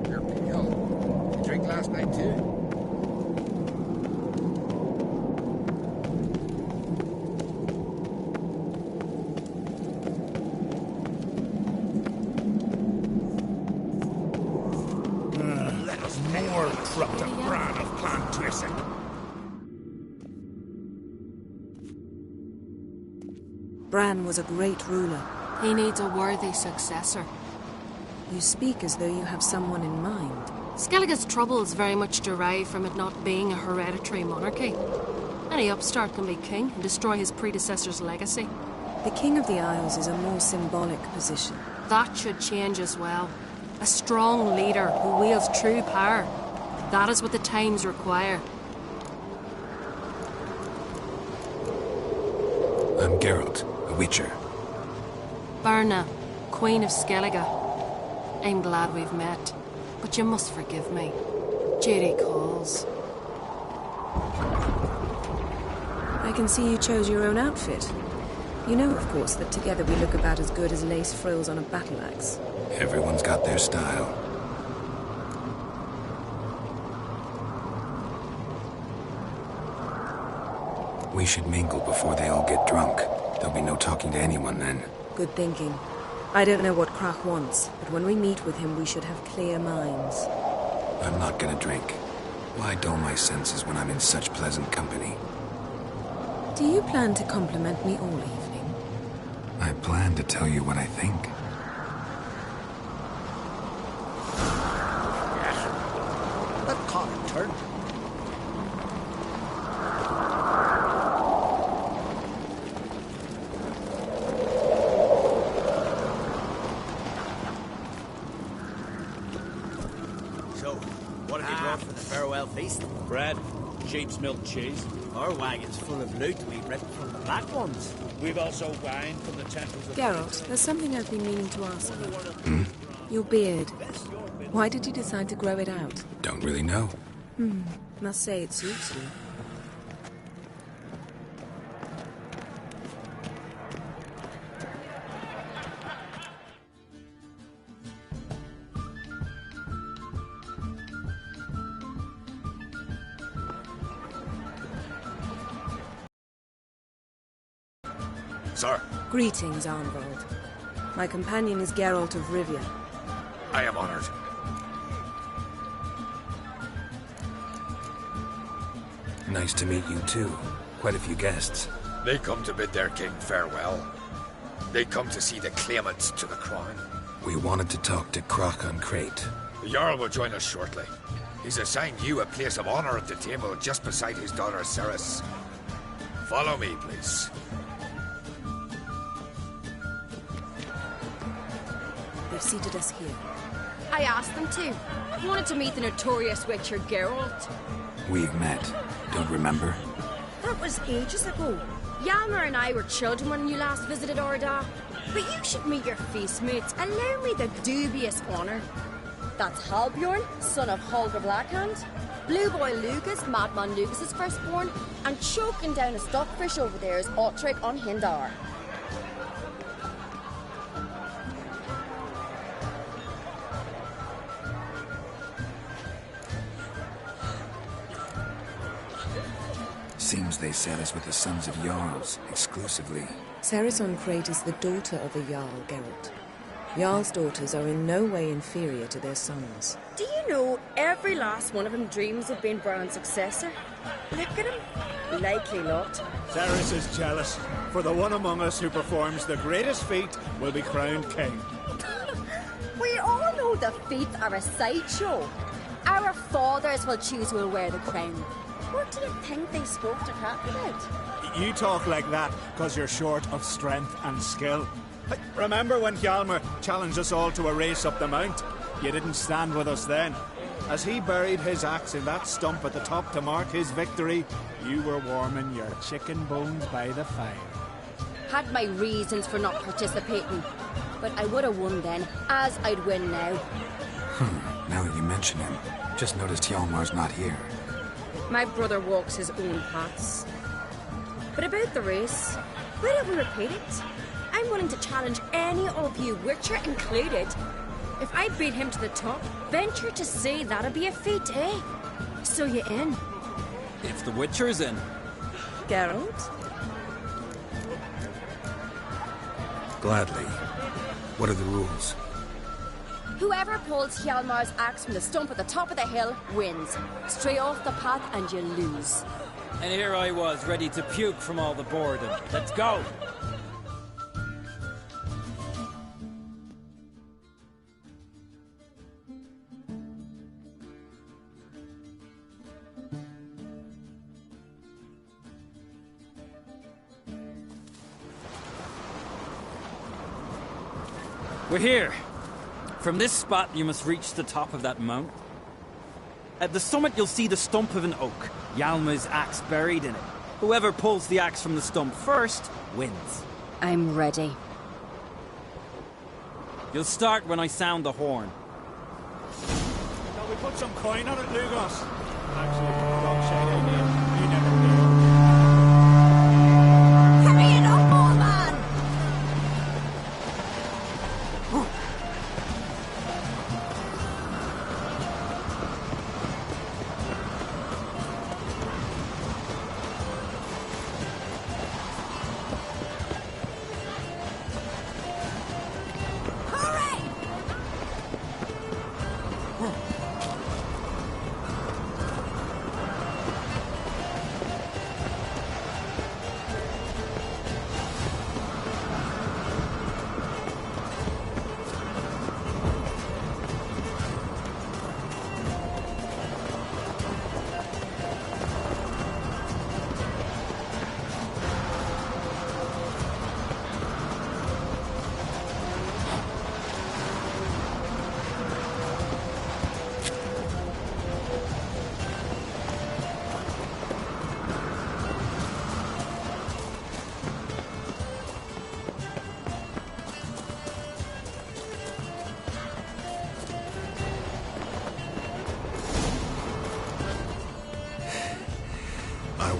You're pale. You drink last night too? More corrupt and Bran of Clan Twisik. Bran was a great ruler. He needs a worthy successor. You speak as though you have someone in mind. Skellige's troubles very much derive from it not being a hereditary monarchy. Any upstart can be king and destroy his predecessor's legacy. The King of the Isles is a more symbolic position. That should change as well. A strong leader who wields true power. That is what the times require. I'm Geralt, a Witcher. Berna, Queen of Skellige. I'm glad we've met, but you must forgive me. Duty calls. I can see you chose your own outfit. You know, of course, that together we look about as good as lace frills on a battle axe. Everyone's got their style. We should mingle before they all get drunk. There'll be no talking to anyone then. Good thinking. I don't know what Crach wants, but when we meet with him, we should have clear minds. I'm not gonna drink. Why dull my senses when I'm in such pleasant company? Do you plan to compliment me all evening? I plan to tell you what I think. Let Connor turn. So, what have you brought for the farewell feast? Bread, sheep's milk cheese. Our wagon's full of loot we ripped from the black ones. We've also wine from the temples of... Geralt, there's something I've been meaning to ask you. Your beard. Why did you decide to grow it out? Don't really know. Must say it suits you. Sir. Greetings, Arnvold. My companion is Geralt of Rivia. I am honored. Nice to meet you, too. Quite a few guests. They come to bid their king farewell. They come to see the claimants to the crown. We wanted to talk to Crach on Crate. The Jarl will join us shortly. He's assigned you a place of honor at the table just beside his daughter Ceres. Follow me, please. They've seated us here. I asked them to. I wanted to meet the notorious witcher Geralt. We've met. Don't remember? That was ages ago. Hjalmar and I were children when you last visited Orda. But you should meet your feast mates. Allow me the dubious honour. That's Halbjorn, son of Holger Blackhand. Blue Boy Lucas, Madman Lucas's firstborn. And choking down a stockfish over there is Otrek on Hindar. Seems they set us with the sons of Jarls, exclusively. Ceres on Crate is the daughter of a Jarl, Geralt. Jarl's daughters are in no way inferior to their sons. Do you know every last one of them dreams of being Brown's successor? Look at him. Likely not. Ceres is jealous, for the one among us who performs the greatest feat will be crowned king. We all know the feats are a sideshow. Our fathers will choose who will wear the crown. What do you think they spoke to Cat about? You talk like that because you're short of strength and skill. Remember when Hjalmar challenged us all to a race up the mount? You didn't stand with us then. As he buried his axe in that stump at the top to mark his victory, you were warming your chicken bones by the fire. Had my reasons for not participating, but I would have won then, as I'd win now. Now that you mention him, just noticed Hjalmar's not here. My brother walks his own paths. But about the race, why don't we repeat it? I'm willing to challenge any of you, Witcher included. If I beat him to the top, venture to say that'd be a feat, eh? So you in? If the Witcher's in. Geralt? Gladly. What are the rules? Whoever pulls Hjalmar's axe from the stump at the top of the hill wins. Stray off the path and you lose. And here I was, ready to puke from all the boredom. Let's go! We're here. From this spot, you must reach the top of that mount. At the summit, you'll see the stump of an oak, Hjalmar's axe buried in it. Whoever pulls the axe from the stump first, wins. I'm ready. You'll start when I sound the horn. Shall we put some coin on it, Lugos? Actually, wrong shade idea. You never knew. Hurry it up, old man!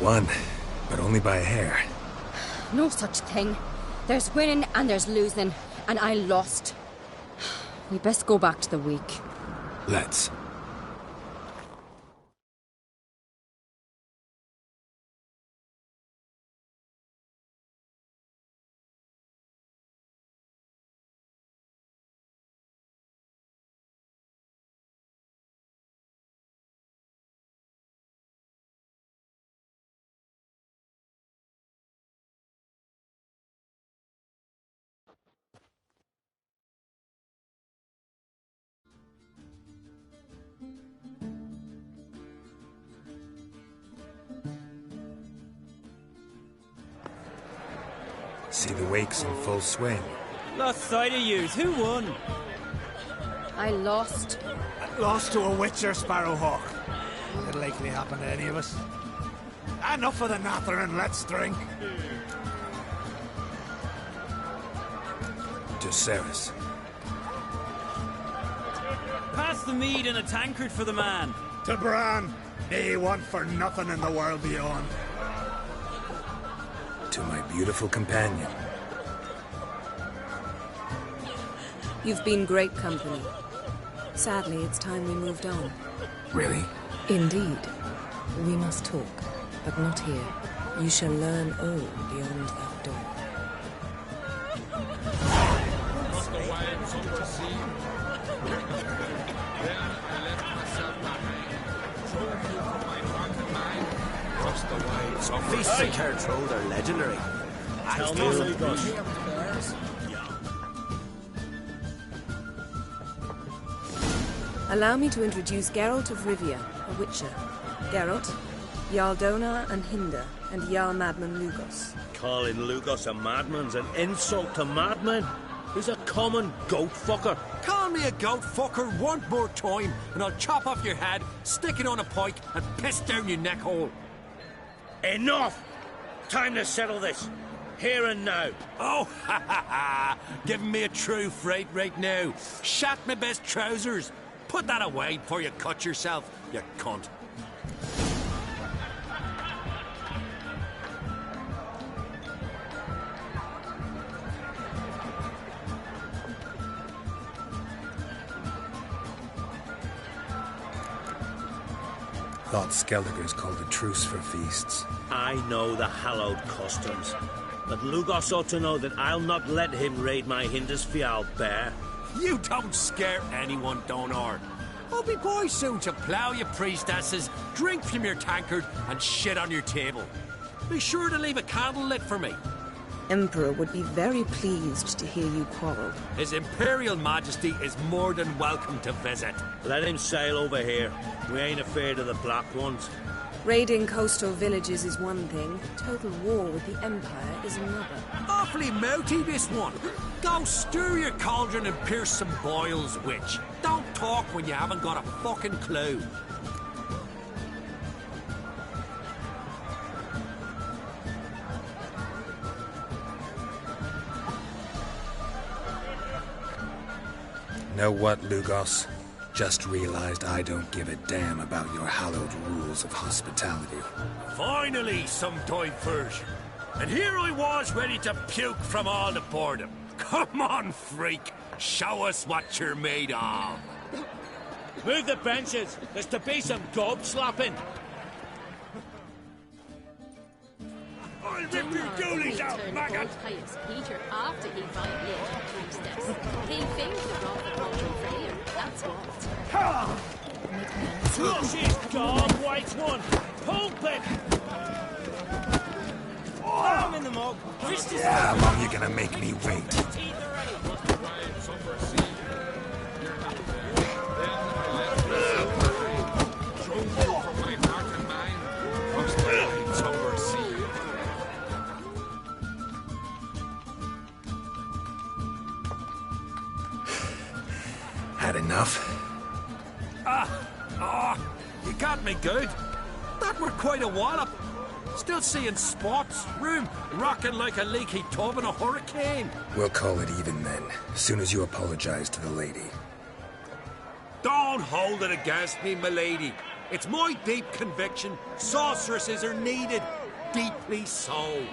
won, but only by a hair. No such thing. There's winning and there's losing, and I lost. We best go back to the week. Let's. See the wakes in full swing. Lost sight of yous. Who won? I lost. Lost to a witcher, Sparrowhawk. It'll likely happen to any of us. Enough of the nattering, let's drink. To Ceres. Pass the mead in a tankard for the man. To Bran. He want for nothing in the world beyond. To my beautiful companion. You've been great company. Sadly, it's time we moved on. Really? Indeed. We must talk, but not here. You shall learn all beyond that door. These sick-haired trolls are legendary. Tell me, Lugos. Allow me to introduce Geralt of Rivia, a witcher. Geralt, Jarl Donar and Hinder, and Jarl Madman Lugos. Calling Lugos a madman's an insult to madmen. He's a common goat fucker. Call me a goat fucker one more time, and I'll chop off your head, stick it on a pike, and piss down your neck hole. Enough! Time to settle this. Here and now. Oh, ha ha ha! Giving me a true fright right now. Shat my best trousers. Put that away before you cut yourself, you cunt. Thought Skelliger's called a truce for feasts. I know the hallowed customs, but Lugos ought to know that I'll not let him raid my Hindisfial bear. You don't scare anyone, Donar. I'll be boy soon to plough your priestesses, drink from your tankard, and shit on your table. Be sure to leave a candle lit for me. Emperor would be very pleased to hear you quarrel. His Imperial Majesty is more than welcome to visit. Let him sail over here. We ain't afraid of the Black Ones. Raiding coastal villages is one thing. Total war with the Empire is another. Awfully mouty, this one. Go stir your cauldron and pierce some boils, witch. Don't talk when you haven't got a fucking clue. Know what, Lugos? Just realized I don't give a damn about your hallowed rules of hospitality. Finally, some diversion. And here I was ready to puke from all the boredom. Come on, freak. Show us what you're made of. Move the benches. There's to be some gob slapping. I'll rip your doolies out, maggot! Peter after he violated the priestess. He thinks the wrong cauldron for him, that's what. Look, she's gone, white one! Pump it! Down in the mug. How long you gonna make me wait? Had enough? You got me good. That were quite a wallop. Still seeing spots, room rocking like a leaky tub in a hurricane. We'll call it even then, as soon as you apologize to the lady. Don't hold it against me, milady. It's my deep conviction sorceresses are needed. Deeply so.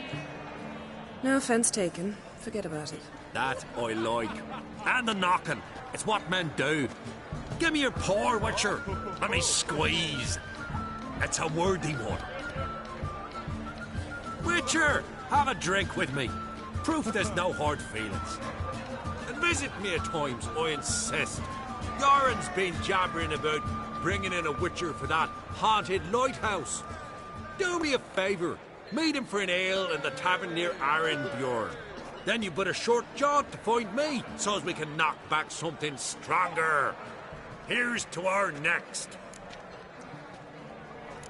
No offense taken. Forget about it. That I like. And the knocking. It's what men do. Give me your paw, Witcher. Let me squeeze. It's a worthy one. Witcher, have a drink with me. Proof there's no hard feelings. And visit me at times, I insist. Yoren's been jabbering about bringing in a Witcher for that haunted lighthouse. Do me a favour. Meet him for an ale in the tavern near Arenbjorn. Then you but a short jaunt to find me, so as we can knock back something stronger. Here's to our next.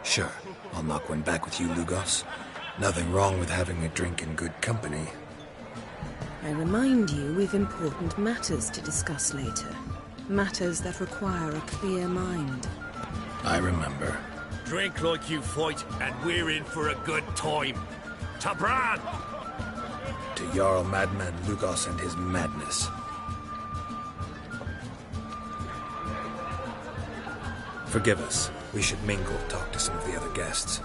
Sure, I'll knock one back with you, Lugos. Nothing wrong with having a drink in good company. I remind you we've important matters to discuss later. Matters that require a clear mind. I remember. Drink like you fight, and we're in for a good time. To Bran! To Jarl Madman Lugos and his madness. Forgive us. We should mingle, talk to some of the other guests.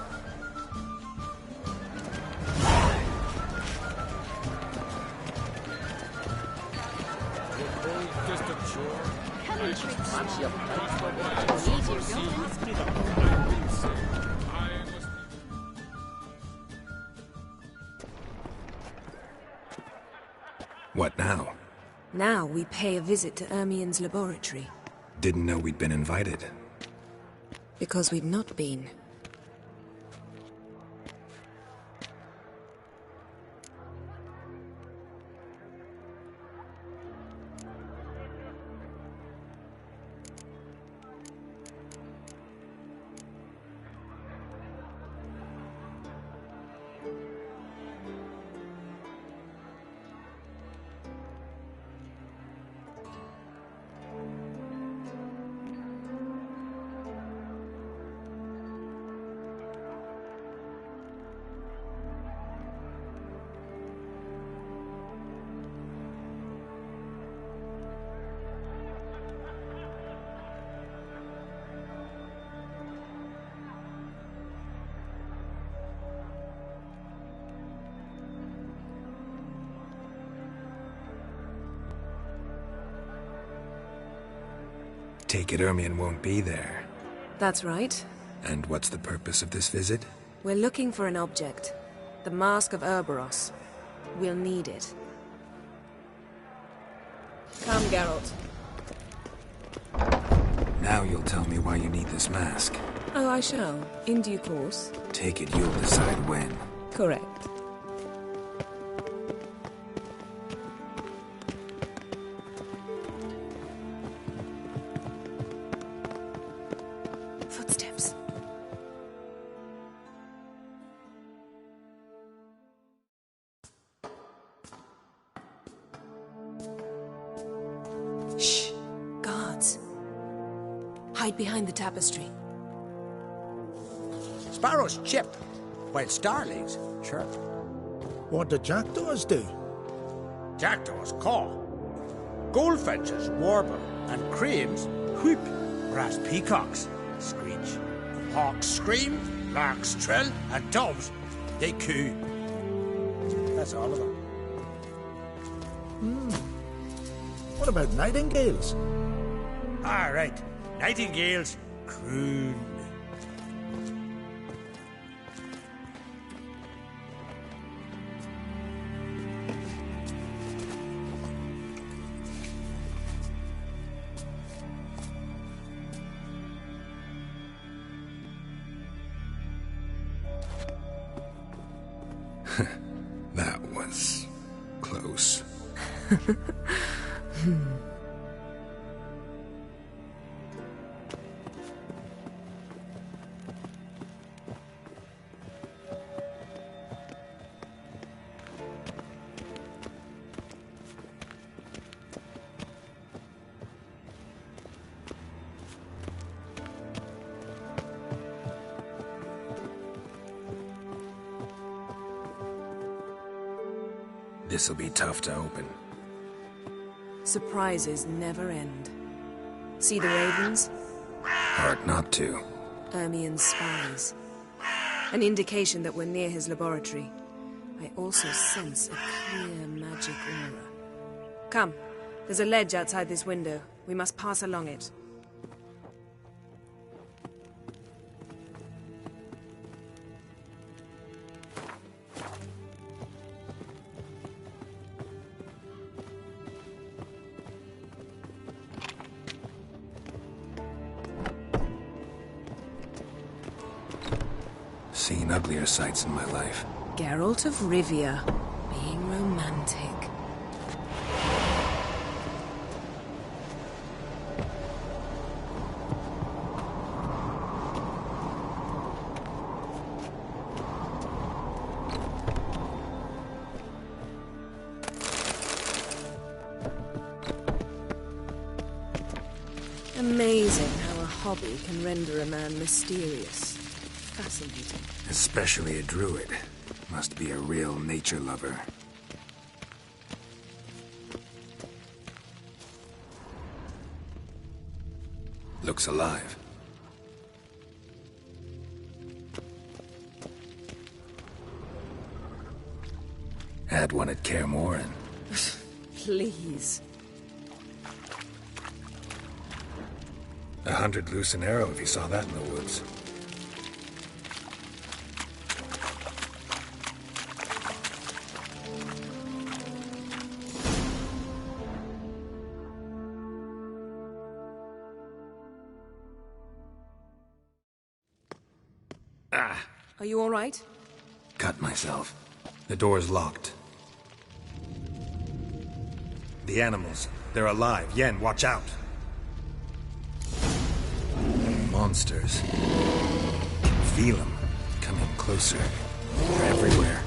What now? Now we pay a visit to Ermien's laboratory. Didn't know we'd been invited. Because we've not been. Take it Ermien won't be there. That's right. And what's the purpose of this visit? We're looking for an object. The Mask of Urboros. We'll need it. Come, Geralt. Now you'll tell me why you need this mask. Oh, I shall. In due course. Take it you'll decide when. Correct. Footsteps. Shh. Guards. Hide behind the tapestry. Sparrows chip, while starlings chirp. What do jackdaws do? Jackdaws caw. Goldfinches warble, and cranes whoop. Brass peacocks screech. Hawks scream, larks trill, and doves, they coo. That's all of them. What about nightingales? All right, nightingales croon. That was close. This'll be tough to open. Surprises never end. See the ravens? Hard not to. Ermien's spies. An indication that we're near his laboratory. I also sense a clear magic aura. Come, there's a ledge outside this window. We must pass along it. Seen uglier sights in my life. Geralt of Rivia, being romantic. Amazing how a hobby can render a man mysterious. Fascinating. Especially a druid. Must be a real nature lover. Looks alive. Had one at Kaer Morhen. Please. 100 loose an arrow if you saw that in the woods. Are you all right? Cut myself. The door's locked. The animals. They're alive. Yen, watch out. Monsters. Can feel them. Coming closer. They're everywhere.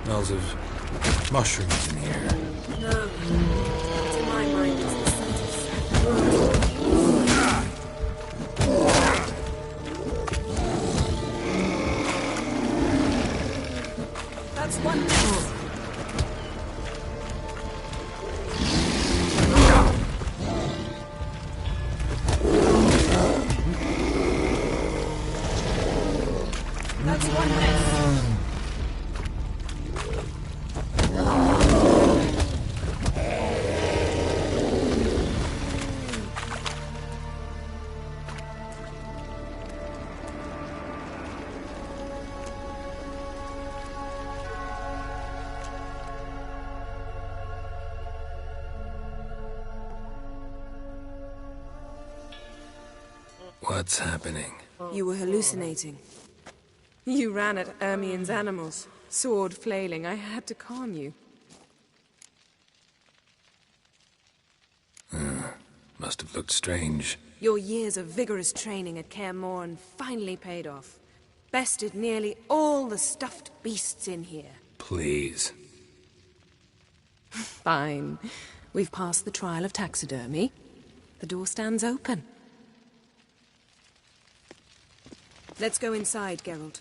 Smells of mushrooms in here. No. To my mind, it's the scent of That's one miss. That's one miss. What's happening? You were hallucinating. You ran at Ermien's animals, sword flailing. I had to calm you. Must have looked strange. Your years of vigorous training at Kaer Morhen finally paid off. Bested nearly all the stuffed beasts in here. Please. Fine. We've passed the trial of taxidermy. The door stands open. Let's go inside, Geralt.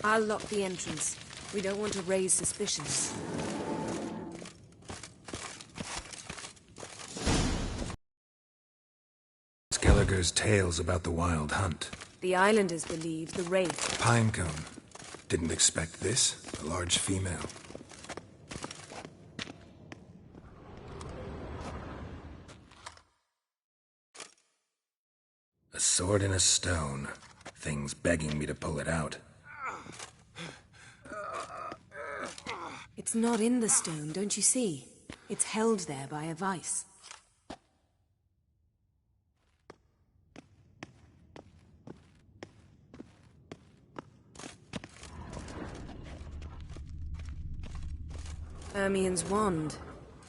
I'll lock the entrance. We don't want to raise suspicions. Gallagher's tales about the wild hunt. The islanders believe the wraith. Pinecone. Didn't expect this. A large female. A sword and a stone. Thing's begging me to pull it out. It's not in the stone, don't you see? It's held there by a vice. Ermien's wand.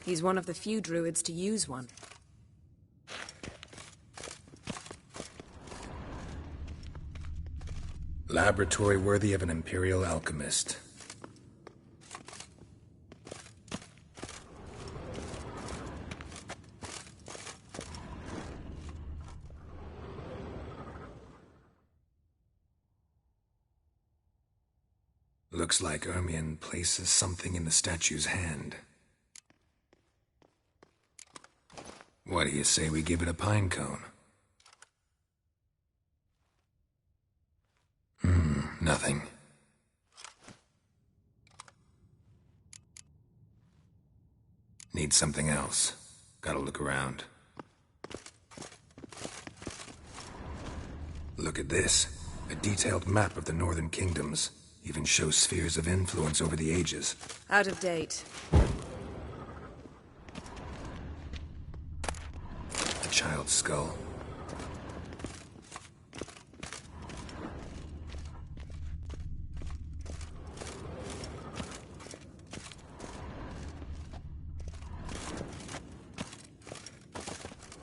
He's one of the few druids to use one. Laboratory worthy of an imperial alchemist. Looks like Ermien places something in the statue's hand. What do you say we give it a pine cone? Nothing. Need something else. Gotta look around. Look at this. A detailed map of the Northern Kingdoms. Even shows spheres of influence over the ages. Out of date. A child's skull.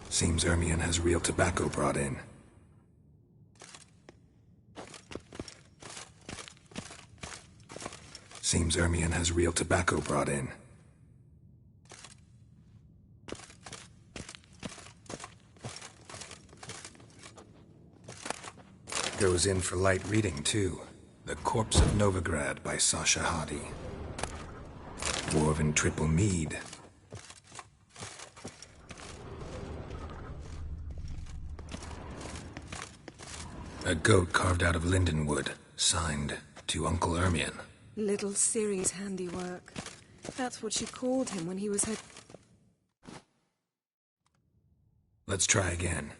Seems Ermien has real tobacco brought in. Seems Ermien has real tobacco brought in. Goes in for light reading, too. The Corpse of Novigrad by Sasha Hadi. Dwarven Triple Mead. A goat carved out of lindenwood, signed to Uncle Ermien. Little Ciri's handiwork. That's what she called him when he was her... Let's try again.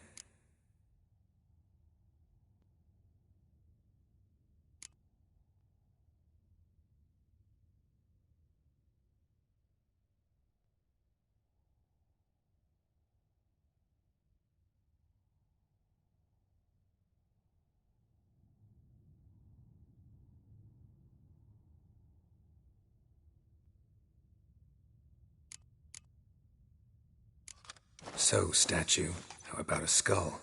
So, statue, how about a skull?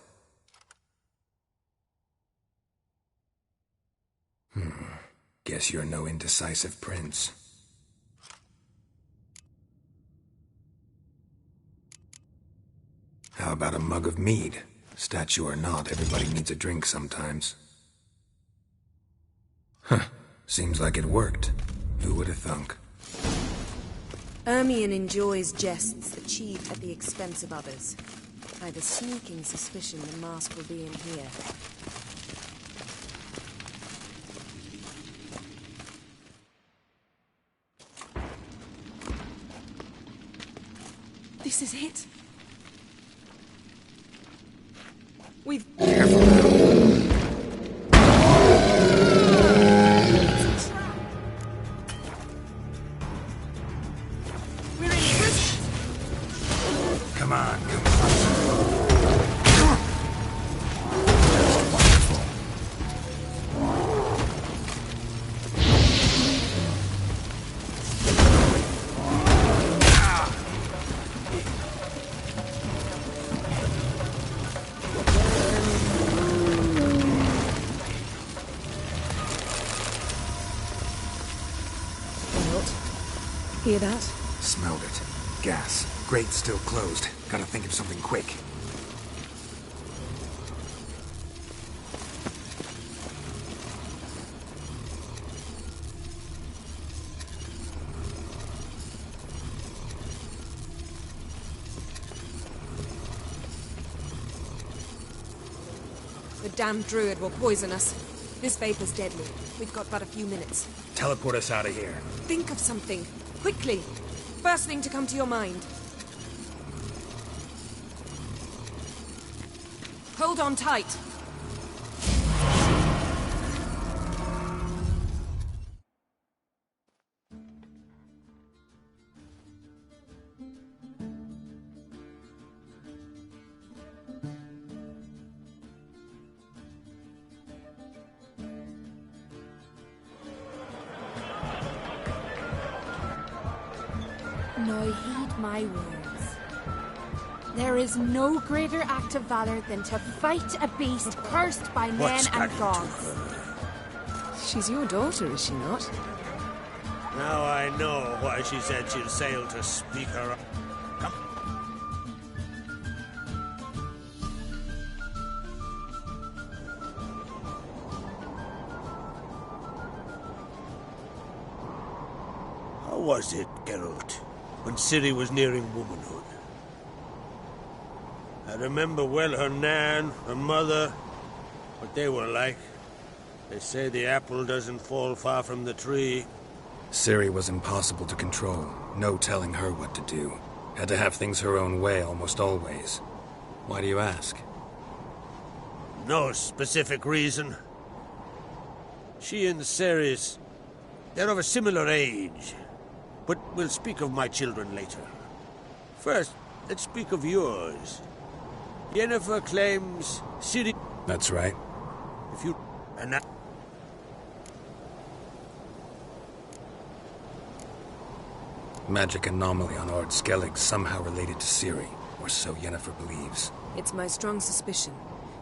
Guess you're no indecisive prince. How about a mug of mead? Statue or not, everybody needs a drink sometimes. Seems like it worked. Who would have thunk? Ermien enjoys jests achieved at the expense of others. I've a sneaking suspicion the mask will be in here. This is it. We've... Careful now. Come on, come on. Just wonderful. Hear that? Smelled it. Gas. Grate still closed. Gotta think of something quick. the damned druid will poison us. This vapor's deadly. We've got but a few minutes. Teleport us out of here. Think of something. Quickly. First thing to come to your mind. Hold on tight. Now heed my words. There is no greater act of valor than to fight a beast cursed by men and gods. She's your daughter, is she not? Now I know why she said she'll sail to speak her. Come. How was it, Geralt, when Ciri was nearing womanhood? I remember well her nan, her mother, what they were like. They say the apple doesn't fall far from the tree. Ciri was impossible to control. No telling her what to do. Had to have things her own way almost always. Why do you ask? No specific reason. She and Ceres, they're of a similar age. But we'll speak of my children later. First, let's speak of yours. Yennefer claims Ciri... That's right. If you... and that... Magic anomaly on Ard Skellig somehow related to Ciri, or so Yennefer believes. It's my strong suspicion,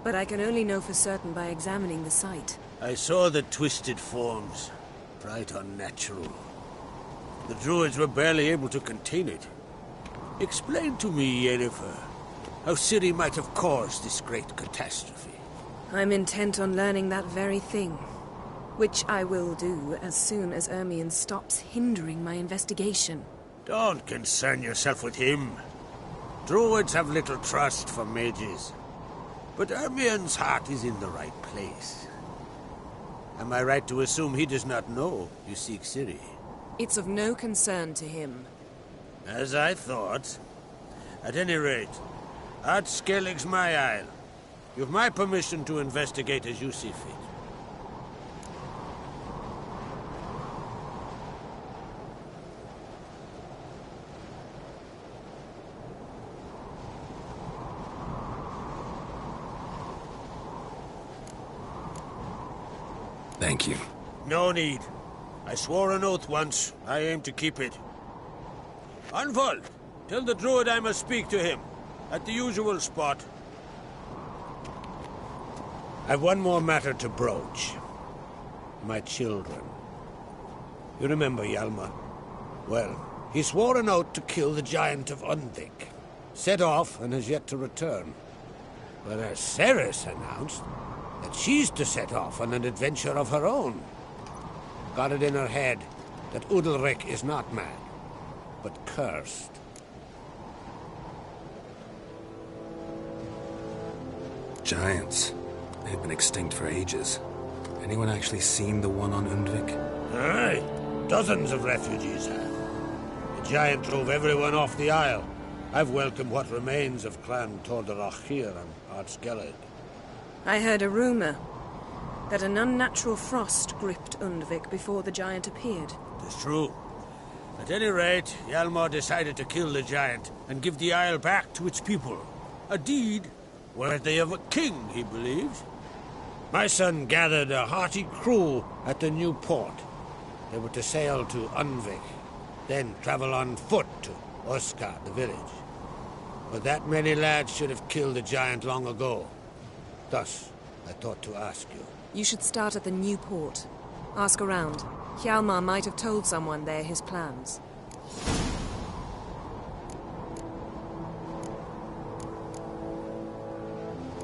but I can only know for certain by examining the site. I saw the twisted forms. Right unnatural. The druids were barely able to contain it. Explain to me, Yennefer, how Ciri might have caused this great catastrophe. I'm intent on learning that very thing, which I will do as soon as Ermion stops hindering my investigation. Don't concern yourself with him. Druids have little trust for mages. But Ermion's heart is in the right place. Am I right to assume he does not know you seek Ciri? It's of no concern to him. As I thought. At any rate, Ard Skellig's my isle. You've my permission to investigate as you see fit. Thank you. No need. I swore an oath once. I aim to keep it. Unfold! Tell the druid I must speak to him. At the usual spot. I've one more matter to broach. My children. You remember Hjalmar? Well, he swore an oath to kill the giant of Undvik. Set off and has yet to return. Whereas Ceres announced that she's to set off on an adventure of her own. Got it in her head that Udalric is not mad, but cursed. Giants. They've been extinct for ages. Anyone actually seen the one on Undvik? Aye. Dozens of refugees have. The giant drove everyone off the isle. I've welcomed what remains of Clan Tordarach here on Ard Skellig. I heard a rumor that an unnatural frost gripped Undvik before the giant appeared. It's true. At any rate, Hjalmar decided to kill the giant and give the isle back to its people. A deed worthy of a king, he believes. My son gathered a hearty crew at the new port. They were to sail to Undvik, then travel on foot to Oskar, the village. But that many lads should have killed the giant long ago. Thus, I thought to ask you. You should start at the new port. Ask around. Hjalmar might have told someone there his plans.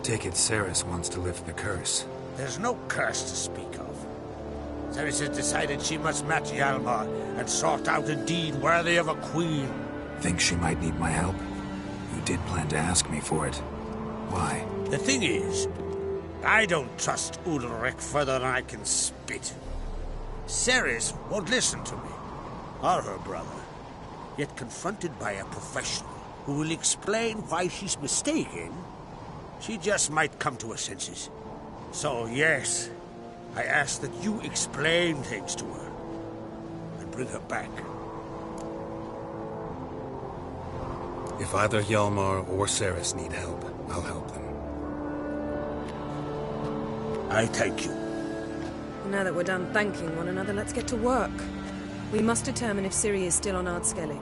Take it Ceres wants to lift the curse. There's no curse to speak of. Ceres has decided she must match Hjalmar and sort out a deed worthy of a queen. Think she might need my help? You did plan to ask me for it. Why? The thing is, I don't trust Ulrich further than I can spit. Ceres won't listen to me, or her brother. Yet confronted by a professional who will explain why she's mistaken, she just might come to her senses. So yes, I ask that you explain things to her and bring her back. If either Hjalmar or Ceres need help, I'll help them. I thank you. Now that we're done thanking one another, let's get to work. We must determine if Ciri is still on Ardskellig.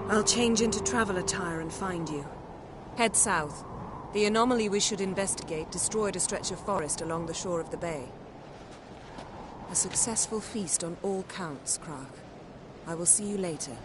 I'll change into travel attire and find you. Head south. The anomaly we should investigate destroyed a stretch of forest along the shore of the bay. A successful feast on all counts, Krach. I will see you later.